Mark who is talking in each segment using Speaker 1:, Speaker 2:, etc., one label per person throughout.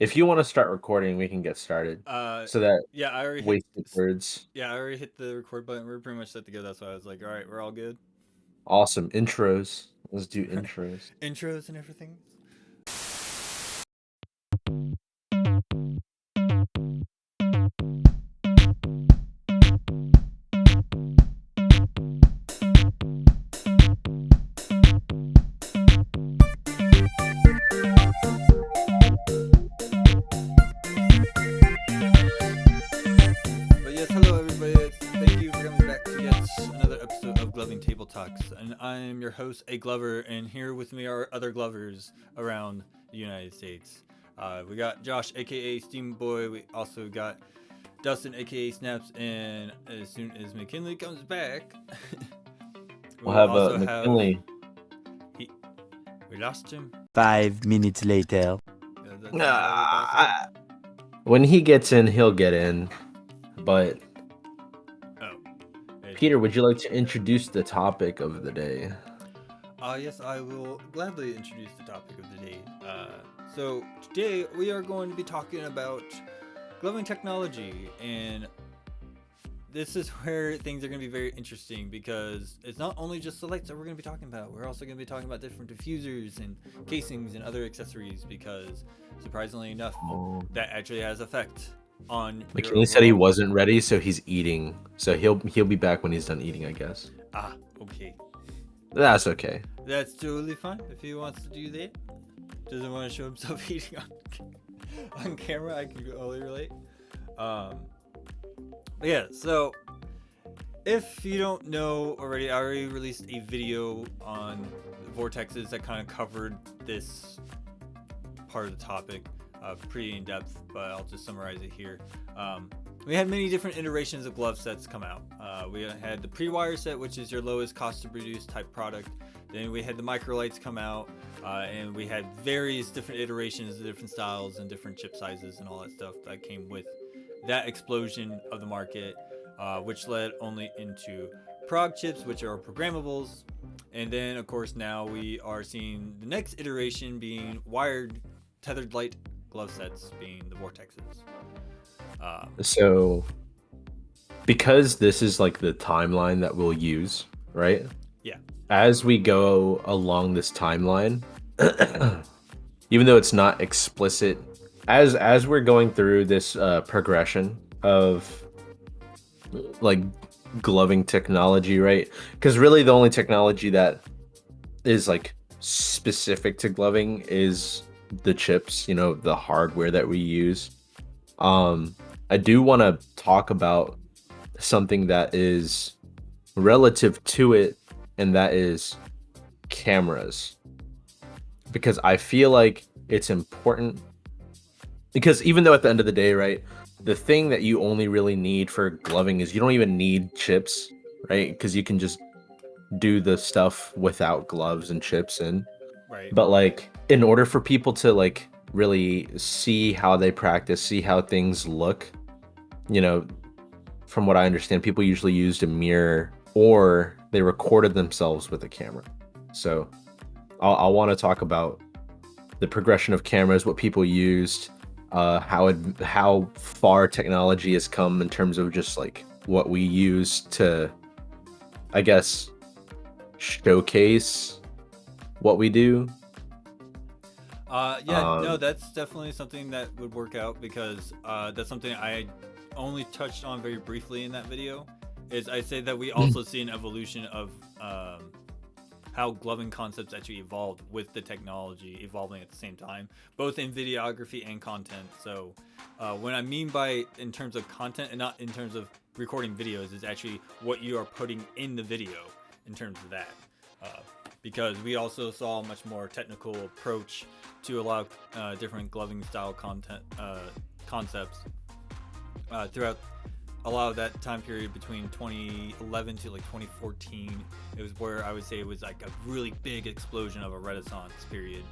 Speaker 1: If you want to start recording, we can get started.
Speaker 2: Uh,
Speaker 1: So that
Speaker 2: yeah, I already hit.
Speaker 1: wasted words.
Speaker 2: Yeah, I already hit the record button. We're pretty much set to go. That's why I was like, all right, we're all good.
Speaker 1: Awesome. Intros. Let's do intros.
Speaker 2: Intros and everything. But yes, hello everybody. Thank you for coming back to yet another episode of Gloving Table Talks. And I am your host, A Glover, and here with me are other Glovers around the United States. We got Josh, aka SteamBoy. We also got Dustin, aka Snaps, and as soon as Mckinnley comes back,
Speaker 1: We'll
Speaker 2: we'll
Speaker 1: have
Speaker 2: also have.
Speaker 1: McKinley.
Speaker 2: We lost him.
Speaker 3: 5 minutes later.
Speaker 2: That's very possible.
Speaker 1: When he gets in, he'll get in. But
Speaker 2: Oh.
Speaker 1: Peter, would you like to introduce the topic of the day?
Speaker 2: Yes, I will gladly introduce the topic of the day. So today we are going to be talking about gloving technology, and this is where things are going to be very interesting because it's not only just the lights that we're going to be talking about. We're also going to be talking about different diffusers and casings and other accessories because, surprisingly enough, that actually has effect on.
Speaker 1: McKinley said he wasn't ready, so he's eating. So he'll be back when he's done eating, I guess.
Speaker 2: Ah, okay.
Speaker 1: That's okay.
Speaker 2: That's totally fine if he wants to do that. Doesn't want to show himself eating on camera. I can only relate. But yeah, so if you don't know already, I already released a video on vortexes that kind of covered this part of the topic pretty in depth, but I'll just summarize it here. We had many different iterations of glove sets come out. We had the pre-wire set, which is your lowest cost to produce type product. Then we had the microlights come out, and we had various different iterations, different styles, and different chip sizes and all that stuff that came with that explosion of the market, which led only into prog chips, which are programmables. And then, of course, now we are seeing the next iteration being wired tethered light glove sets, being the vortexes.
Speaker 1: So because this is like the timeline that we'll use, right?
Speaker 2: Yeah.
Speaker 1: As we go along this timeline, even though it's not explicit, as we're going through this progression of like gloving technology, right? Because really the only technology that is like specific to gloving is the chips, you know, the hardware that we use. I do want to talk about something that is relative to it, and that is cameras, because I feel like it's important, because even though at the end of the day, right, the thing that you only really need for gloving is you don't even need chips, right? Because you can just do the stuff without gloves and chips in.
Speaker 2: Right.
Speaker 1: But like, in order for people to like really see how they practice, see how things look, you know, from what I understand, people usually used a mirror or they recorded themselves with a camera. So I'll want to talk about the progression of cameras, what people used, how far technology has come in terms of just like what we use to, I guess, showcase what we do.
Speaker 2: No, that's definitely something that would work out because that's something I only touched on very briefly in that video. Is I say that we also see an evolution of how gloving concepts actually evolved with the technology evolving at the same time, both in videography and content. So when I mean by in terms of content and not in terms of recording videos, is actually what you are putting in the video in terms of that. Because we also saw a much more technical approach to a lot of different gloving style content concepts throughout a lot of that time period between 2011 to like 2014. It was where I would say it was like a really big explosion of a renaissance period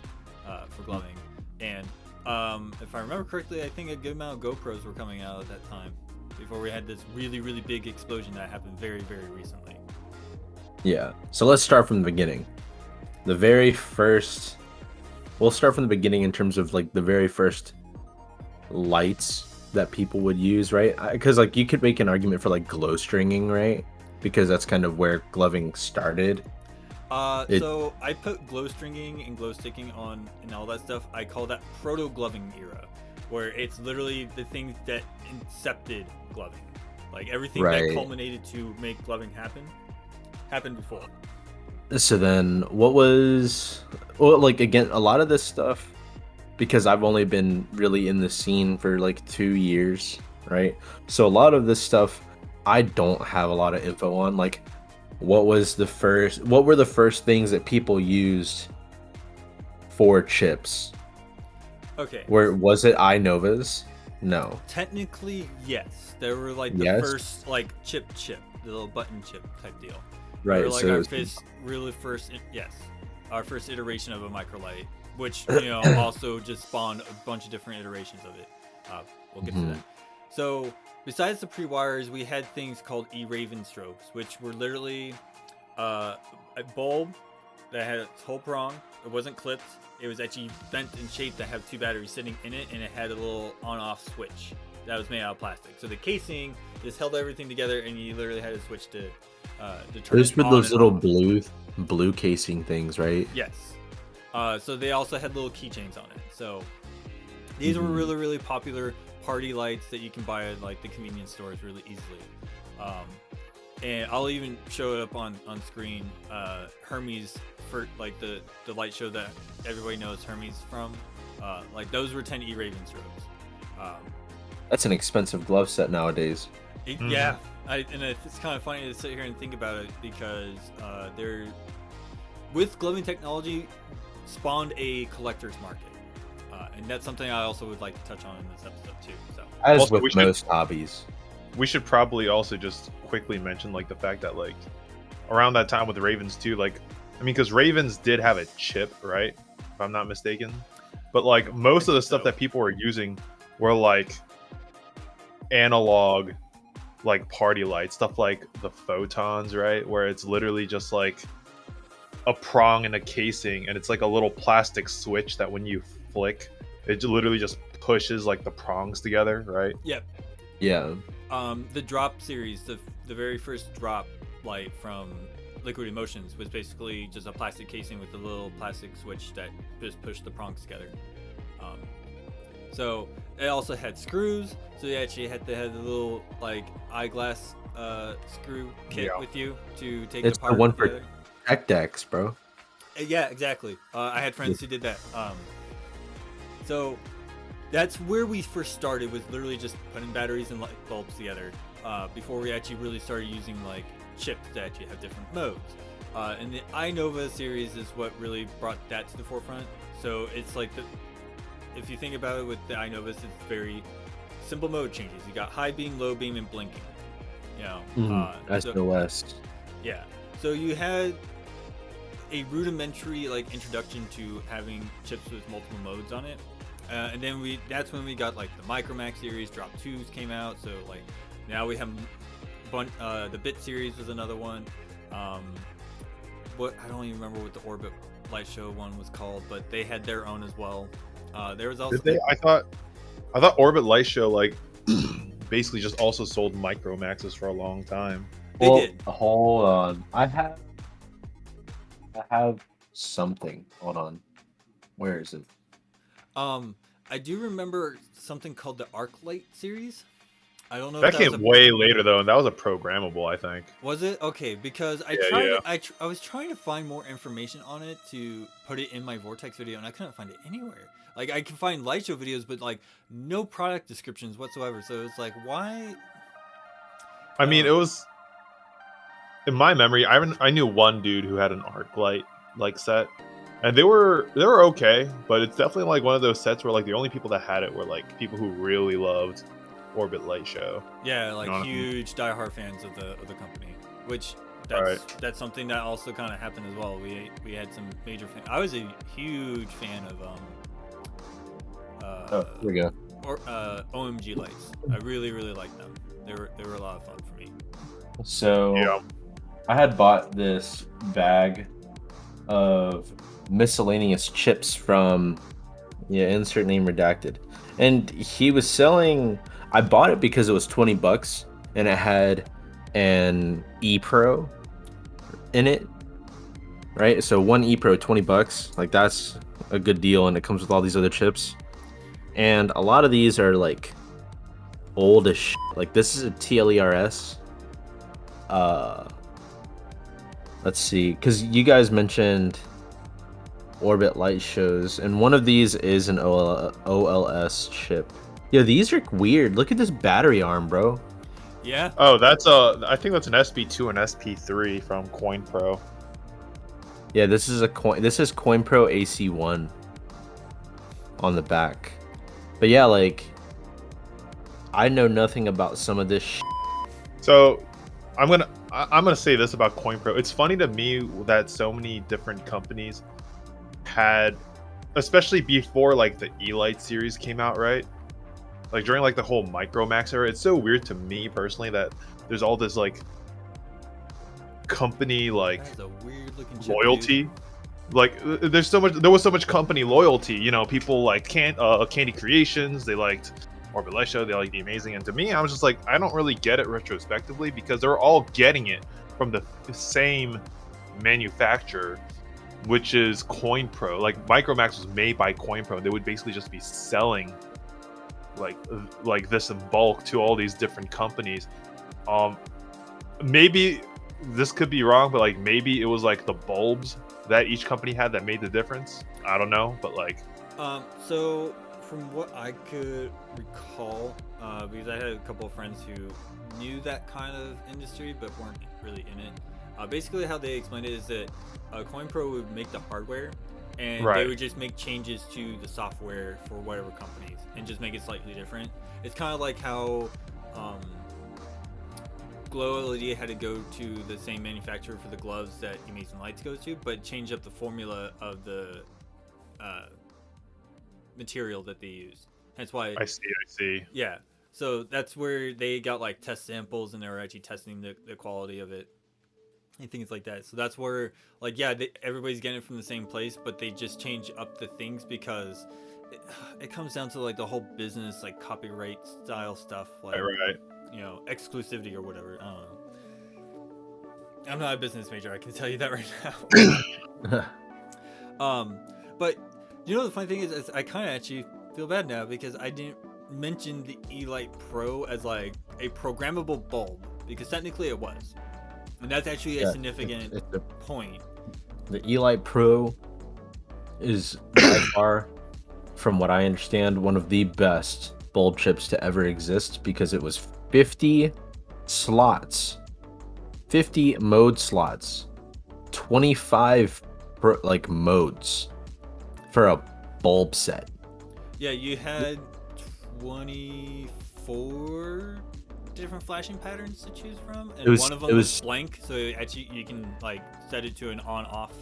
Speaker 2: for gloving. And if I remember correctly, I think a good amount of GoPros were coming out at that time before we had this really, really big explosion that happened very, very recently.
Speaker 1: Yeah. So let's start from the beginning. The very first, we'll start from the beginning in terms of like the very first lights that people would use, right? Because like you could make an argument for like glow stringing, right? Because that's kind of where gloving started.
Speaker 2: So I put glow stringing and glow sticking on and all that stuff. I call that proto gloving era, where it's literally the things that incepted gloving, like everything that culminated to make gloving happened before.
Speaker 1: So then, what was like again a lot of this stuff, because I've only been really in the scene for like 2 years, right? So a lot of this stuff I don't have a lot of info on. Like, what were the first things that people used for chips?
Speaker 2: Okay.
Speaker 1: Was it iNovas? No.
Speaker 2: Technically, yes. They were like the first like chip, the little button chip type deal.
Speaker 1: Right.
Speaker 2: They were like our first iteration of a microlight, which also just spawned a bunch of different iterations of it. We'll get to that. So besides the pre-wires, we had things called E-Raven strobes, which were literally a bulb that had its whole prong. It wasn't clipped. It was actually bent and shaped to have two batteries sitting in it, and it had a little on-off switch that was made out of plastic. So the casing just held everything together, and you literally had a switch to turn
Speaker 1: those
Speaker 2: it
Speaker 1: were
Speaker 2: on
Speaker 1: those
Speaker 2: and
Speaker 1: little
Speaker 2: off.
Speaker 1: blue casing things, right?
Speaker 2: Yes. So they also had little keychains on it. So these were really, really popular party lights that you can buy at like the convenience stores really easily. And I'll even show it up on screen. Hermes, for like the light show that everybody knows Hermes from. Like those were 10 E-Raven strobes.
Speaker 1: That's an expensive glove set nowadays.
Speaker 2: Yeah, it's kind of funny to sit here and think about it because they're with gloving technology spawned a collector's market, and that's something I also would like to touch on in this episode too. So
Speaker 1: as
Speaker 4: also,
Speaker 1: with most hobbies,
Speaker 4: we should probably also just quickly mention like the fact that like around that time with the Ravens too, like I mean, because Ravens did have a chip, right? If I'm not mistaken, but like most of the stuff that people were using were like analog, like party lights, stuff like the photons, right? Where it's literally just like a prong and a casing, and it's like a little plastic switch that when you flick, it literally just pushes like the prongs together, right?
Speaker 2: Yep.
Speaker 1: Yeah.
Speaker 2: The drop series, the very first drop light from Liquid Emotions was basically just a plastic casing with a little plastic switch that just pushed the prongs together. So it also had screws, so you actually had to have the little like eyeglass screw kit with you to take
Speaker 1: it's
Speaker 2: it apart.
Speaker 1: The one for tech decks, bro.
Speaker 2: Yeah, exactly. I had friends who did that. So that's where we first started, was literally just putting batteries and light bulbs together before we actually really started using like chips that actually have different modes. And the iNova series is what really brought that to the forefront. So it's like if you think about it with the iNovas, it's very simple mode changes. You got high beam, low beam, and blinking.
Speaker 1: SOS.
Speaker 2: Yeah. So you had a rudimentary like introduction to having chips with multiple modes on it. And then that's when we got like the Micromax series, Drop 2s came out. So like now we have the Bit series was another one. I don't even remember what the Orbit Light Show one was called, but they had their own as well. There was also
Speaker 4: I thought Orbit Light Show like basically just also sold Micromaxes for a long time.
Speaker 2: They did.
Speaker 1: Hold on. I have something. Hold on. Where is it?
Speaker 2: I do remember something called the ArcLight series. I don't know.
Speaker 4: That came way later though, and that was a programmable, I think.
Speaker 2: Was it? Okay, because I was trying to find more information on it to put it in my Vortex video, and I couldn't find it anywhere. Like I can find light show videos, but like no product descriptions whatsoever. So it's like, why?
Speaker 4: I mean, it was in my memory. I knew one dude who had an ArcLight like set, and they were okay, but it's definitely like one of those sets where like the only people that had it were like people who really loved Orbit Light Show.
Speaker 2: Yeah, like huge diehard fans of the company, which that's something that also kind of happened as well. We had some major fans. I was a huge fan of
Speaker 1: here we go.
Speaker 2: OMG lights. I really liked them. They were a lot of fun for me.
Speaker 1: So I had bought this bag of miscellaneous chips from insert name redacted. And he was selling. I bought it because it was $20, and it had an E Pro in it, right? So one E Pro, $20. Like that's a good deal, and it comes with all these other chips. And a lot of these are like old as shit. Like this is a TLERS. Uh, let's see, because you guys mentioned orbit light shows, and one of these is an OLS chip. Yo, these are weird. Look at this battery arm, bro.
Speaker 2: Yeah.
Speaker 4: Oh, that's I think that's an SP2 and SP3 from Coin Pro.
Speaker 1: Yeah, this is Coin Pro AC1 on the back. But yeah, like I know nothing about some of this
Speaker 4: So I'm gonna say this about Coin Pro. It's funny to me that so many different companies had, especially before like the Elight series came out, right? Like during like the whole Micromax era, it's so weird to me personally that there's all this like company like
Speaker 2: That's a weird looking chip,
Speaker 4: loyalty.
Speaker 2: dude.
Speaker 4: Like there was so much company loyalty. You know, people like Candy Creations, they liked Orbit Light Show, they liked The Amazing, and to me, I was just like, I don't really get it retrospectively because they're all getting it from the same manufacturer, which is Coin Pro. Like Micromax was made by Coin Pro. They would basically just be selling like this in bulk to all these different companies. Maybe this could be wrong, but like maybe it was like the bulbs that each company had that made the difference. I don't know, but like
Speaker 2: So from what I could recall, because I had a couple of friends who knew that kind of industry but weren't really in it. Basically, how they explained it is that Coin Pro would make the hardware, and
Speaker 4: Right.
Speaker 2: they would just make changes to the software for whatever companies and just make it slightly different. It's kind of like how Glow LED had to go to the same manufacturer for the gloves that Amazing Lights goes to, but change up the formula of the material that they use. Hence why
Speaker 4: I see.
Speaker 2: yeah. So that's where they got like test samples and they were actually testing the quality of it and things like that. So that's where like everybody's getting it from the same place, but they just change up the things because it comes down to like the whole business like copyright style stuff, like
Speaker 4: Right.
Speaker 2: you know, exclusivity or whatever. I don't know. I'm not a business major, I can tell you that right now. But you know the funny thing is I kind of actually feel bad now because I didn't mention the Elight Pro as like a programmable bulb, because technically it was, and that's actually a significant point.
Speaker 1: The Elight Pro is by far, from what I understand, one of the best bulb chips to ever exist because it was 50 slots, 50 mode slots, 25 like modes for a bulb set.
Speaker 2: Yeah, you had 24 different flashing patterns to choose from, and one of them was blank, so actually you can like set it to an on-off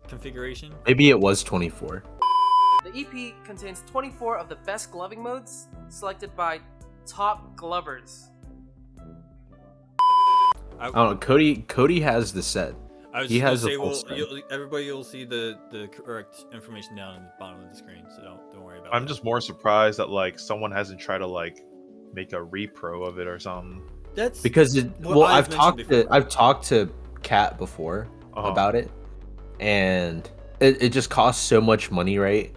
Speaker 2: configuration.
Speaker 1: Maybe it was 24.
Speaker 5: The EP contains 24 of the best gloving modes selected by top glovers.
Speaker 1: I don't know. Cody has the set.
Speaker 2: I was
Speaker 1: He
Speaker 2: just
Speaker 1: has
Speaker 2: gonna
Speaker 1: a full
Speaker 2: say,
Speaker 1: set.
Speaker 2: everybody will see the correct information down at the bottom of the screen, so don't worry about it.
Speaker 4: I'm just more surprised that like someone hasn't tried to like make a repro of it or something.
Speaker 2: That's
Speaker 1: Because I've
Speaker 2: mentioned
Speaker 1: talked to Kat before about it, and it just costs so much money, right?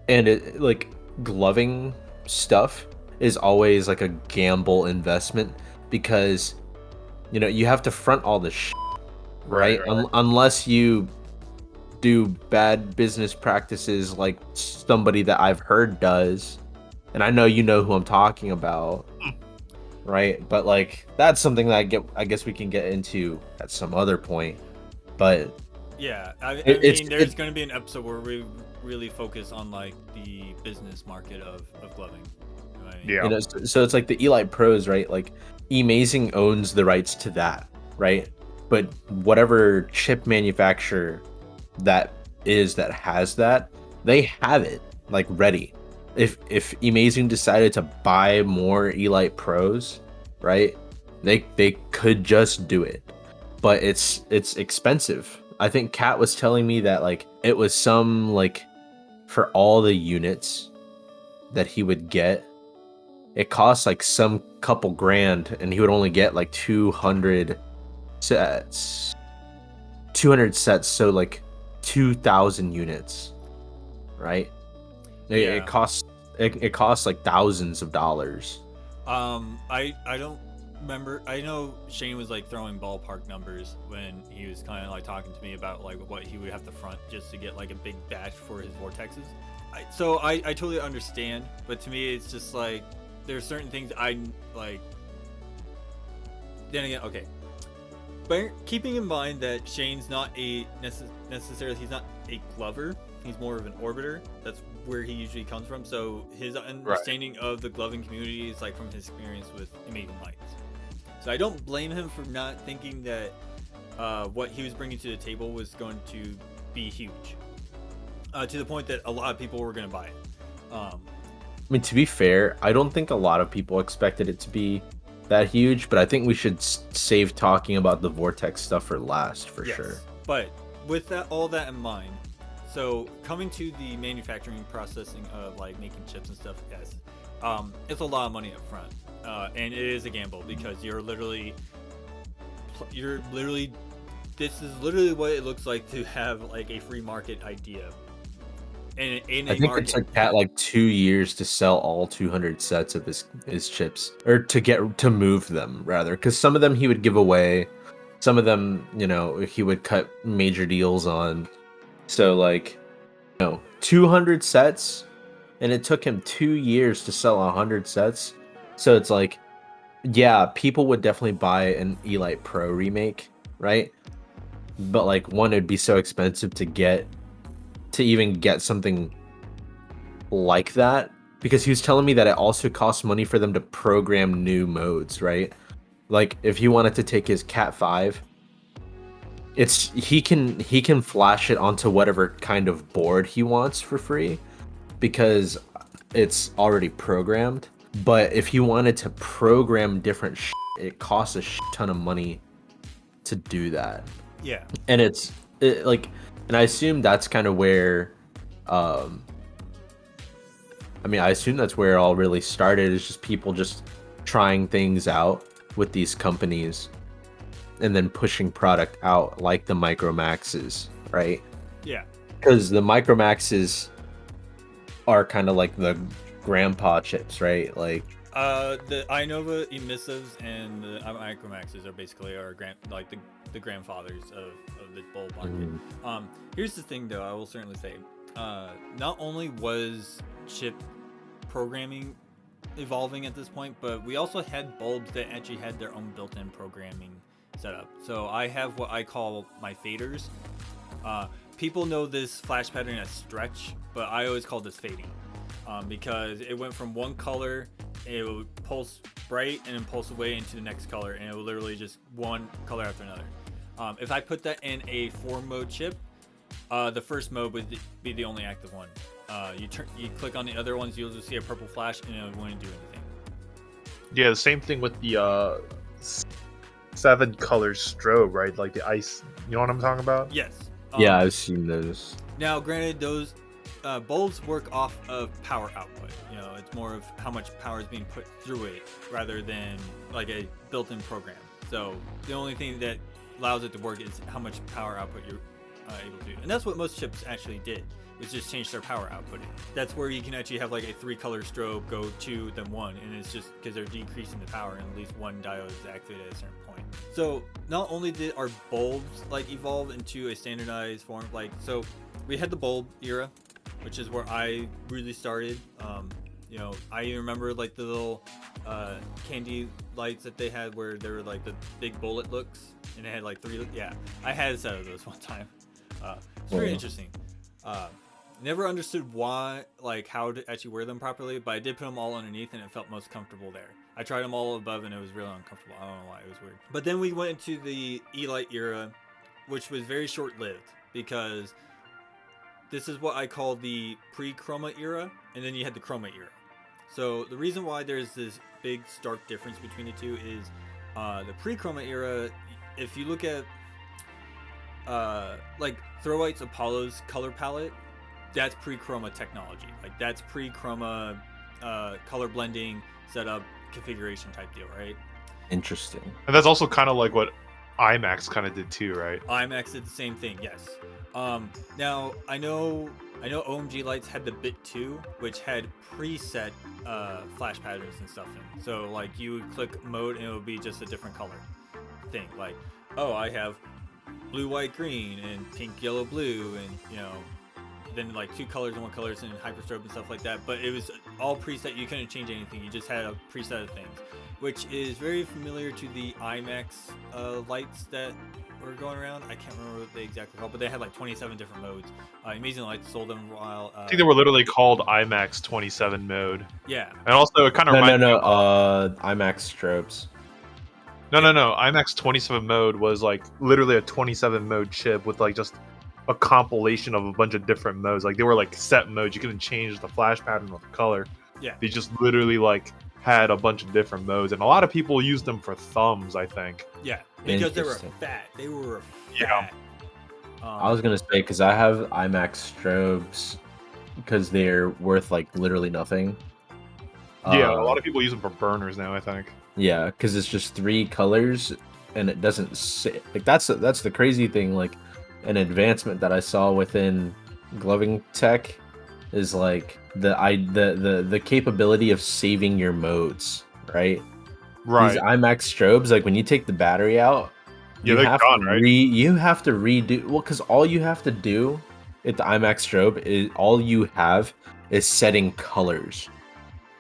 Speaker 1: And it like gloving stuff is always like a gamble investment because you know you have to front all this shit, right? Unless you do bad business practices like somebody that I've heard does, and I know you know who I'm talking about, right? But like that's something that I guess we can get into at some other point. But
Speaker 2: yeah, I mean, there's going to be an episode where we really focus on like the business market of gloving. Right?
Speaker 4: Yeah.
Speaker 1: You know, so it's like the Elight Pros, right? Like Amazing owns the rights to that, right? But whatever chip manufacturer that has that, they have it like ready. If Amazing decided to buy more Elight Pros, right? They could just do it. But it's expensive. I think Kat was telling me that like it was some like for all the units, that he would get, it costs like some couple grand, and he would only get like 200 sets. 200 sets, so like 2,000 units, right? It costs like thousands of dollars.
Speaker 2: I don't remember. I know Shane was like throwing ballpark numbers when he was kind of like talking to me about like what he would have to front just to get like a big batch for his vortexes. So I totally understand, but to me it's just like there's certain things I like. Then again, okay. But keeping in mind that Shane's not a necessarily, he's not a glover. He's more of an orbiter. That's where he usually comes from. So his understanding of the gloving community is like from his experience with Amazing Lights. So I don't blame him for not thinking that what he was bringing to the table was going to be huge. To the point that a lot of people were going to buy it.
Speaker 1: I mean, to be fair, I don't think a lot of people expected it to be that huge, but I think we should save talking about the Vortex stuff for last, for sure.
Speaker 2: But with that, all that in mind, so coming to the manufacturing processing of like making chips and stuff, yes, it's a lot of money up front, and it is a gamble because you're literally, this is literally what it looks like to have like a free market idea. I think
Speaker 1: it took Pat like 2 years to sell all 200 sets of his chips, or to move them rather, because some of them he would give away, some of them, you know, he would cut major deals on. So like, 200 sets, and it took him 2 years to sell 100 sets. So it's like, yeah, people would definitely buy an Elight Pro remake, right? But like, one, it'd be so expensive to even get something like that, because he was telling me that it also costs money for them to program new modes, right? Like if he wanted to take his Cat 5, he can flash it onto whatever kind of board he wants for free because it's already programmed. But if he wanted to program different shit, it costs a shit ton of money to do that.
Speaker 2: Yeah.
Speaker 1: And and I assume that's kind of where, I assume that's where it all really started, is just people just trying things out with these companies and then pushing product out like the Micromaxes, right?
Speaker 2: Yeah.
Speaker 1: Because the Micromaxes are kind of like the grandpa chips, right? Like
Speaker 2: the Inova emissives and the Micromaxes are basically the grandfathers of the bulb market. Here's the thing though, I will certainly say, not only was chip programming evolving at this point, but we also had bulbs that actually had their own built-in programming setup. So I have what I call my faders. People know this flash pattern as stretch, but I always call this fading, because it went from one color, it would pulse bright and then pulse away into the next color, and it would literally just one color after another. If I put that in a 4-mode chip, the first mode would be the only active one. You click on the other ones, you'll just see a purple flash, and it won't do anything.
Speaker 4: Yeah, the same thing with the 7 color strobe, right? Like the ice. You know what I'm talking about?
Speaker 2: Yes.
Speaker 1: yeah, I've seen those.
Speaker 2: Now, granted, those bulbs work off of power output. You know, it's more of how much power is being put through it rather than like a built-in program. So the only thing that allows it to work is how much power output you're able to do. And that's what most chips actually did, was just change their power output. That's where you can actually have like a 3-color strobe go 2, then 1, and it's just because they're decreasing the power and at least one diode is activated at a certain point. So not only did our bulbs like evolve into a standardized form, like, so we had the bulb era, which is where I really started. You know, I even remember like the little candy lights that they had where they were like the big bullet looks, and they had like 3. Yeah, I had a set of those one time. It's very interesting. Never understood why, like how to actually wear them properly, but I did put them all underneath and it felt most comfortable there. I tried them all above and it was really uncomfortable. I don't know why, it was weird. But then we went into the Elight era, which was very short-lived because this is what I call the pre-Chroma era, and then you had the Chroma era. So the reason why there's this big stark difference between the two is the pre-Chroma era, if you look at like Throwlight's Apollo's color palette, that's pre-Chroma technology. Like that's pre-Chroma color blending setup configuration type deal, right?
Speaker 1: Interesting.
Speaker 4: And that's also kind of like what IMAX kind of did too, right?
Speaker 2: IMAX did the same thing, yes. Now I know OMG Lights had the Bit 2, which had preset flash patterns and stuff in. So like you would click mode and it would be just a different color thing. Like, oh, I have blue, white, green, and pink, yellow, blue, and you know, then like 2 colors and 1 colors and hyperstrobe and stuff like that. But it was all preset. You couldn't change anything. You just had a preset of things, which is very familiar to the IMAX lights that were going around. I can't remember what they exactly called, but they had like 27 different modes. Amazing Lights sold them while.
Speaker 4: I think they were literally called IMAX 27 mode.
Speaker 2: Yeah.
Speaker 4: And also, it kind of
Speaker 1: No,
Speaker 4: reminded me
Speaker 1: IMAX strobes.
Speaker 4: No. IMAX 27 mode was like literally a 27 mode chip with like just a compilation of a bunch of different modes. Like they were like set modes. You couldn't change the flash pattern or the color.
Speaker 2: Yeah.
Speaker 4: They just literally like had a bunch of different modes, and a lot of people used them for thumbs, I think.
Speaker 2: Yeah, because they were
Speaker 1: Interesting.
Speaker 2: fat. They were
Speaker 4: Yeah.
Speaker 2: fat.
Speaker 1: I was gonna say because I have IMAX strobes because they're worth like literally nothing.
Speaker 4: Yeah, a lot of people use them for burners now, I think.
Speaker 1: Yeah, because it's just 3 colors and it doesn't sit like that's the crazy thing. Like an advancement that I saw within gloving tech is like the capability of saving your modes, right?
Speaker 4: Right.
Speaker 1: These IMAX strobes, like when you take the battery out,
Speaker 4: Yeah, they're gone, right?
Speaker 1: you have to redo because all you have to do at the IMAX strobe is all you have is setting colors.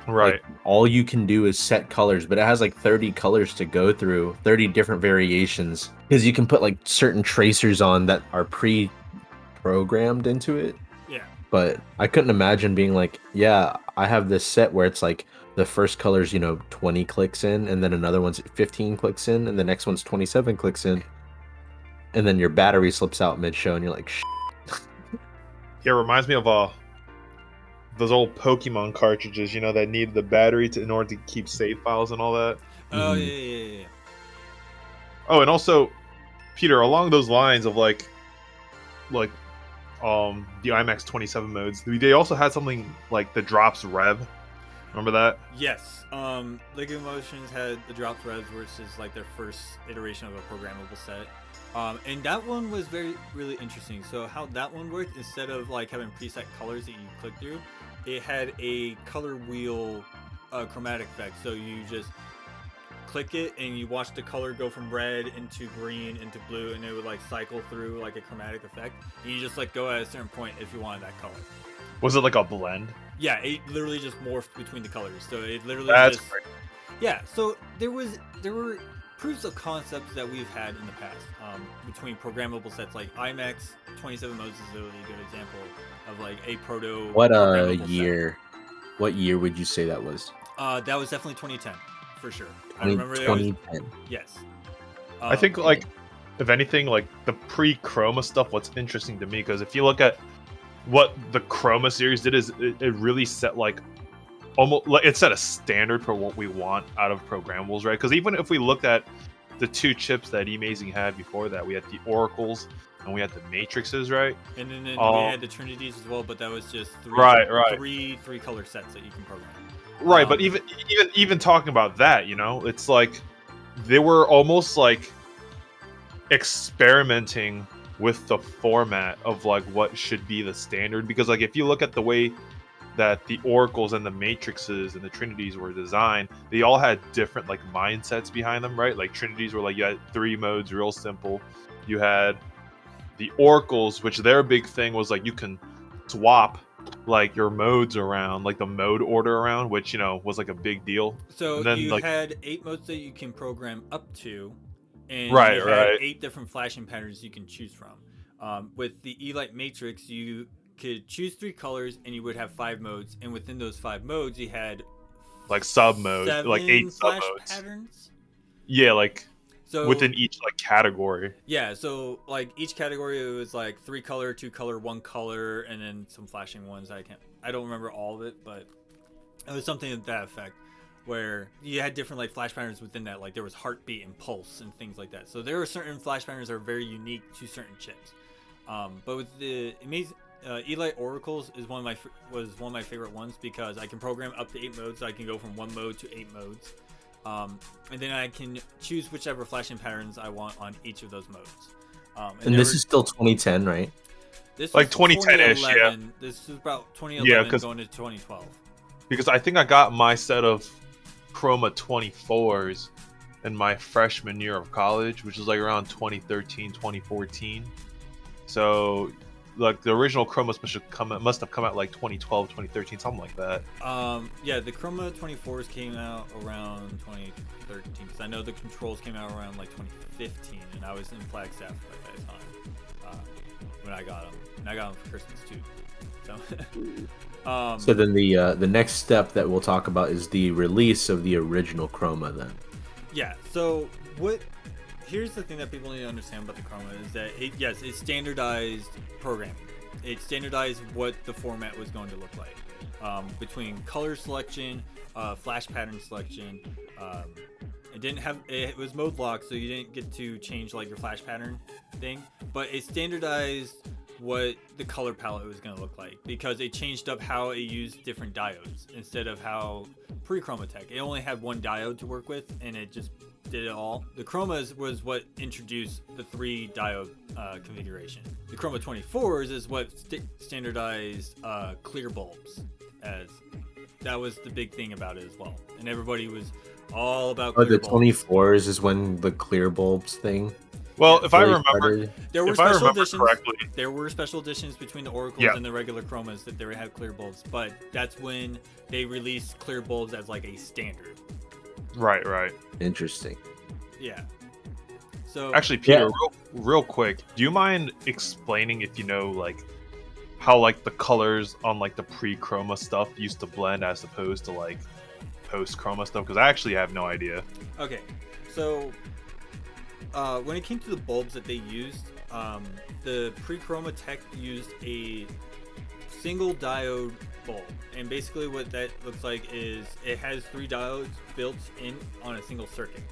Speaker 4: Right.
Speaker 1: Like, all you can do is set colors, but it has like 30 colors to go through, 30 different variations. Because you can put like certain tracers on that are pre-programmed into it.
Speaker 2: Yeah.
Speaker 1: But I couldn't imagine being like, yeah, I have this set where it's like the first color's, 20 clicks in, and then another one's 15 clicks in, and the next one's 27 clicks in. And then your battery slips out mid-show, and you're like,
Speaker 4: Yeah, it reminds me of those old Pokemon cartridges, that need the battery in order to keep save files and all that.
Speaker 2: Oh
Speaker 1: Mhm.
Speaker 2: yeah.
Speaker 4: Oh, and also, Peter, along those lines of like the IMAX 27 modes, they also had something like the drops rev. Remember that?
Speaker 2: Yes. Liquid Motions had the dropped revs, which is like their first iteration of a programmable set. And that one was really interesting. So how that one worked, instead of like having preset colors that you click through, it had a color wheel chromatic effect. So you just click it and you watch the color go from red into green into blue, and it would like cycle through like a chromatic effect. And you just like go at a certain point if you wanted that color.
Speaker 4: Was it like a blend?
Speaker 2: Yeah, it literally just morphed between the colors. So it literally
Speaker 4: That's
Speaker 2: just
Speaker 4: great.
Speaker 2: yeah. So there were proofs of concepts that we've had in the past between programmable sets. Like IMAX 27 modes is a really good example of like a proto.
Speaker 1: what
Speaker 2: programmable
Speaker 1: year? What year would you say that was?
Speaker 2: Set. That was definitely 2010 for sure. I remember there was
Speaker 1: 2010.
Speaker 2: yes.
Speaker 4: I think like if anything, like the pre-Chroma stuff, what's interesting to me, because if you look at what the Chroma series did, is it really set like almost like it set a standard for what we want out of programmables, right? Because even if we looked at the 2 chips that Amazing had before that, we had the Oracles and we had the Matrixes, right?
Speaker 2: And then we had the Trinities as well, but that was just three color sets that you can program.
Speaker 4: Right, but even talking about that, it's like they were almost like experimenting with the format of like what should be the standard, because like if you look at the way that the Oracles and the Matrixes and the Trinities were designed, they all had different like mindsets behind them, right? Like Trinities were like, you had 3 modes, real simple. You had the Oracles, which their big thing was like you can swap like your modes around, like the mode order around, which was like a big deal.
Speaker 2: So
Speaker 4: And then,
Speaker 2: you
Speaker 4: like,
Speaker 2: had 8 modes that you can program up to, and
Speaker 4: Right,
Speaker 2: you had
Speaker 4: right.
Speaker 2: 8 different flashing patterns you can choose from. With the Elight Matrix, you could choose 3 colors, and you would have 5 modes. And within those 5 modes, you had
Speaker 4: like sub modes, like 8 sub
Speaker 2: flash
Speaker 4: modes.
Speaker 2: patterns.
Speaker 4: Yeah, like
Speaker 2: So
Speaker 4: within each like category.
Speaker 2: yeah, so like each category, it was like 3 color, 2 color, 1 color, and then some flashing ones. I don't remember all of it, but it was something to that effect, where you had different like flash patterns within that. Like there was heartbeat and pulse and things like that. So there are certain flash patterns that are very unique to certain chips. But with the Elight Oracles is was one of my favorite ones because I can program up to 8 modes. So I can go from 1 mode to 8 modes, and then I can choose whichever flashing patterns I want on each of those modes.
Speaker 1: And this is still 2010, right?
Speaker 2: This
Speaker 4: like
Speaker 2: was
Speaker 4: 2010-ish, yeah.
Speaker 2: 2011. This is about 2011 going to 2012.
Speaker 4: Because I think I got my set of Chroma 24s in my freshman year of college, which is like around 2013, 2014. So, like the original Chromas must have come out like 2012, 2013, something like that.
Speaker 2: Yeah, the Chroma 24s came out around 2013 because I know the controls came out around like 2015, and I was in Flagstaff by that time when I got them. And I got them for Christmas too. So,
Speaker 1: So then the next step that we'll talk about is the release of the original Chroma. Then.
Speaker 2: yeah. So here's the thing that people need to understand about the Chroma is that it's standardized programming. It standardized what the format was going to look like between color selection, flash pattern selection. It was mode locked, so you didn't get to change like your flash pattern thing, but it standardized what the color palette was going to look like because it changed up how it used different diodes instead of how pre-Chromatech. It only had one diode to work with, and it just did it all. The Chromas was what introduced the 3 diode configuration. The Chroma 24s is what standardized clear bulbs, as that was the big thing about it as well. And everybody was all about clear
Speaker 1: the
Speaker 2: bulbs.
Speaker 1: 24s is when the clear bulbs thing.
Speaker 4: Well, if I
Speaker 1: really
Speaker 4: remember,
Speaker 1: started.
Speaker 2: There were
Speaker 4: if I
Speaker 2: special
Speaker 4: remember
Speaker 2: editions.
Speaker 4: correctly,
Speaker 2: There were special editions between the Oracles
Speaker 4: Yeah.
Speaker 2: and the regular Chromas that they had clear bulbs, but that's when they released clear bulbs as like a standard.
Speaker 4: right.
Speaker 1: Interesting.
Speaker 2: Yeah. So
Speaker 4: Actually, Peter,
Speaker 1: Yeah.
Speaker 4: real quick, do you mind explaining if you know like how like the colors on like the pre-Chroma stuff used to blend as opposed to like post-Chroma stuff? Because I actually have no idea.
Speaker 2: okay, so when it came to the bulbs that they used, the pre-Chroma tech used a single diode bulb, and basically what that looks like is it has 3 diodes built in on a single circuit.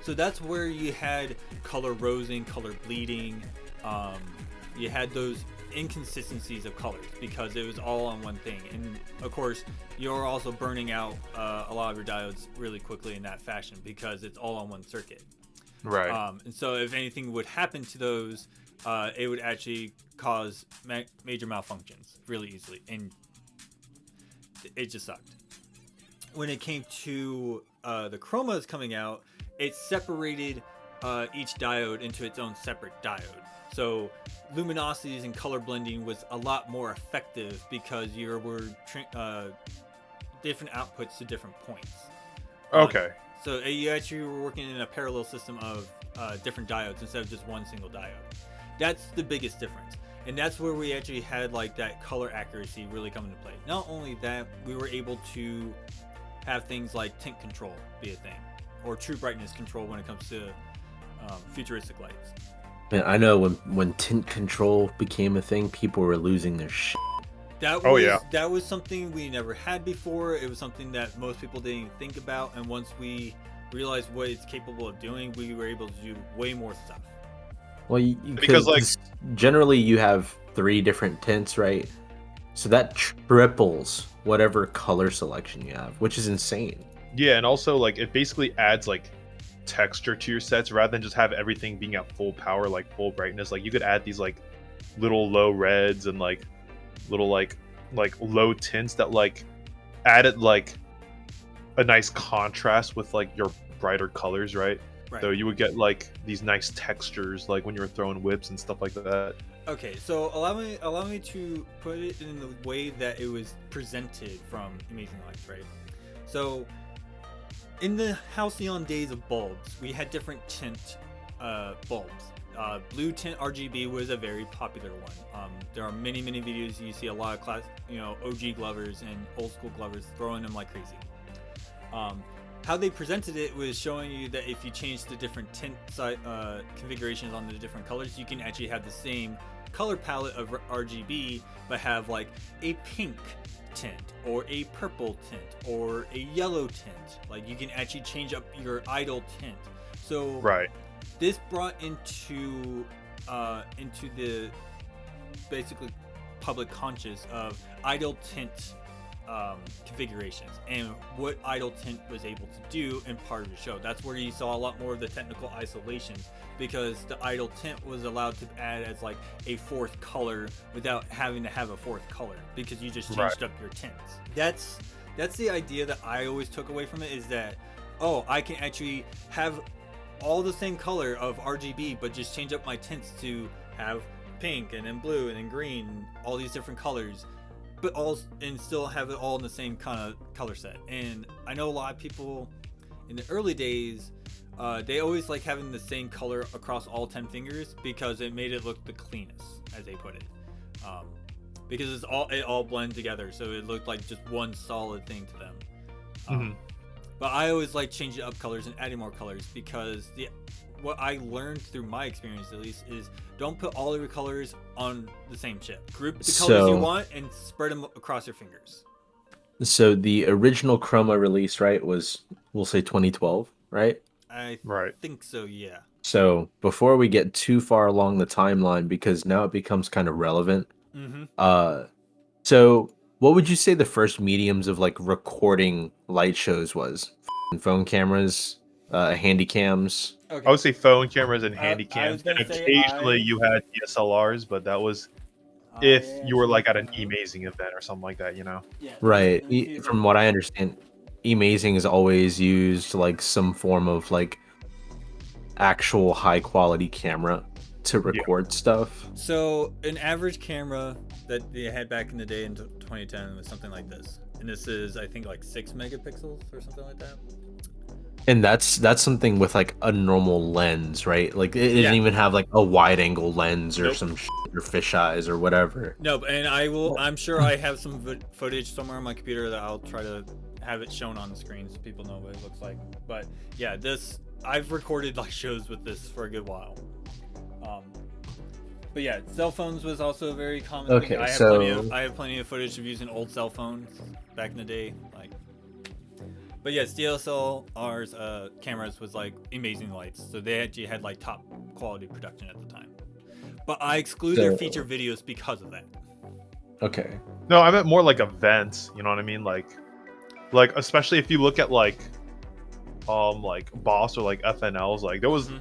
Speaker 2: So that's where you had color rosing, color bleeding. You had those inconsistencies of colors because it was all on one thing. And of course, you're also burning out a lot of your diodes really quickly in that fashion because it's all on one circuit.
Speaker 4: Right.
Speaker 2: And so if anything would happen to those, it would actually cause major malfunctions really easily. And it just sucked. When it came to the Chromas coming out, it separated each diode into its own separate diode. So luminosities and color blending was a lot more effective because you were different outputs to different points.
Speaker 4: Okay.
Speaker 2: So you actually were working in a parallel system of different diodes instead of just one single diode. That's the biggest difference. And that's where we actually had like that color accuracy really come into play. Not only that, we were able to have things like tint control be a thing, or true brightness control when it comes to futuristic lights.
Speaker 1: Man, I know when tint control became a thing, people were losing their shit.
Speaker 2: That was something we never had before. It was something that most people didn't even think about, and once we realized what it's capable of doing, we were able to do way more stuff.
Speaker 1: Well,
Speaker 4: Because, like-
Speaker 1: generally you have 3 different tints, right? So that triples whatever color selection you have, which is insane.
Speaker 4: Yeah, and also like it basically adds like texture to your sets rather than just have everything being at full power, like full brightness. Like you could add these like little low reds and like little like low tints that like added like a nice contrast with like your brighter colors, right?
Speaker 2: Right.
Speaker 4: So you would get like these nice textures like when you were throwing whips and stuff like that.
Speaker 2: Okay, so allow me to put it in the way that it was presented from Amazing Lights, right? So in the halcyon days of bulbs, we had different tint bulbs. Blue tint RGB was a very popular one. There are many videos you see a lot of OG glovers and old school glovers throwing them like crazy. How they presented it was showing you that if you change the different tint configurations on the different colors, you can actually have the same color palette of RGB, but have like a pink tint or a purple tint or a yellow tint. Like you can actually change up your idle tint. So
Speaker 4: Right.
Speaker 2: this brought into the basically public conscious of idle tint configurations and what idle tint was able to do in part of the show. That's where you saw a lot more of the technical isolations, because the idle tint was allowed to add as like a fourth color without having to have a fourth color, because you just changed up your tints. That's the idea that I always took away from it, is that, oh, I can actually have all the same color of RGB, but just change up my tints to have pink and then blue and then green, all these different colors, but all, and still have it all in the same kind of color set. And I know a lot of people in the early days, they always like having the same color across all 10 fingers because it made it look the cleanest, as they put it. Because it all blended together, so it looked like just one solid thing to them. But I always like changing up colors and adding more colors, because what I learned through my experience, at least, is don't put all of your colors on the same chip. Group the colors you want and spread them across your fingers.
Speaker 1: So the original Chroma release, right, was, we'll say 2012, right?
Speaker 2: I think so, yeah.
Speaker 1: So before we get too far along the timeline, because now it becomes kind of relevant. So what would you say the first mediums of like recording light shows was? Phone cameras, handy cams.
Speaker 4: I would say phone cameras and handy cams, and occasionally you had DSLRs, but that was if you were like at an amazing event or something like that, you know?
Speaker 1: Right. From what I understand, amazing is always used like some form of like actual high quality camera to record stuff.
Speaker 2: So an average camera that they had back in the day in 2010 was something like this, and this is, I think, like 6 megapixels or something like that.
Speaker 1: And that's something with like a normal lens, right? Like it didn't even have like a wide angle lens or some shit, or fisheyes or whatever.
Speaker 2: No, and I'm sure I have some footage somewhere on my computer that I'll try to have it shown on the screen so people know what it looks like. But yeah, I've recorded like shows with this for a good while. But yeah, cell phones was also a very common thing. I have plenty of footage of using old cell phones back in the day, like. But yes, DSLR's cameras was like amazing lights, so they actually had like top quality production at the time. But I exclude their feature videos because of that.
Speaker 1: Okay.
Speaker 4: No, I meant more like events. You know what I mean? Like especially if you look at like Boss or like FNLs, like there was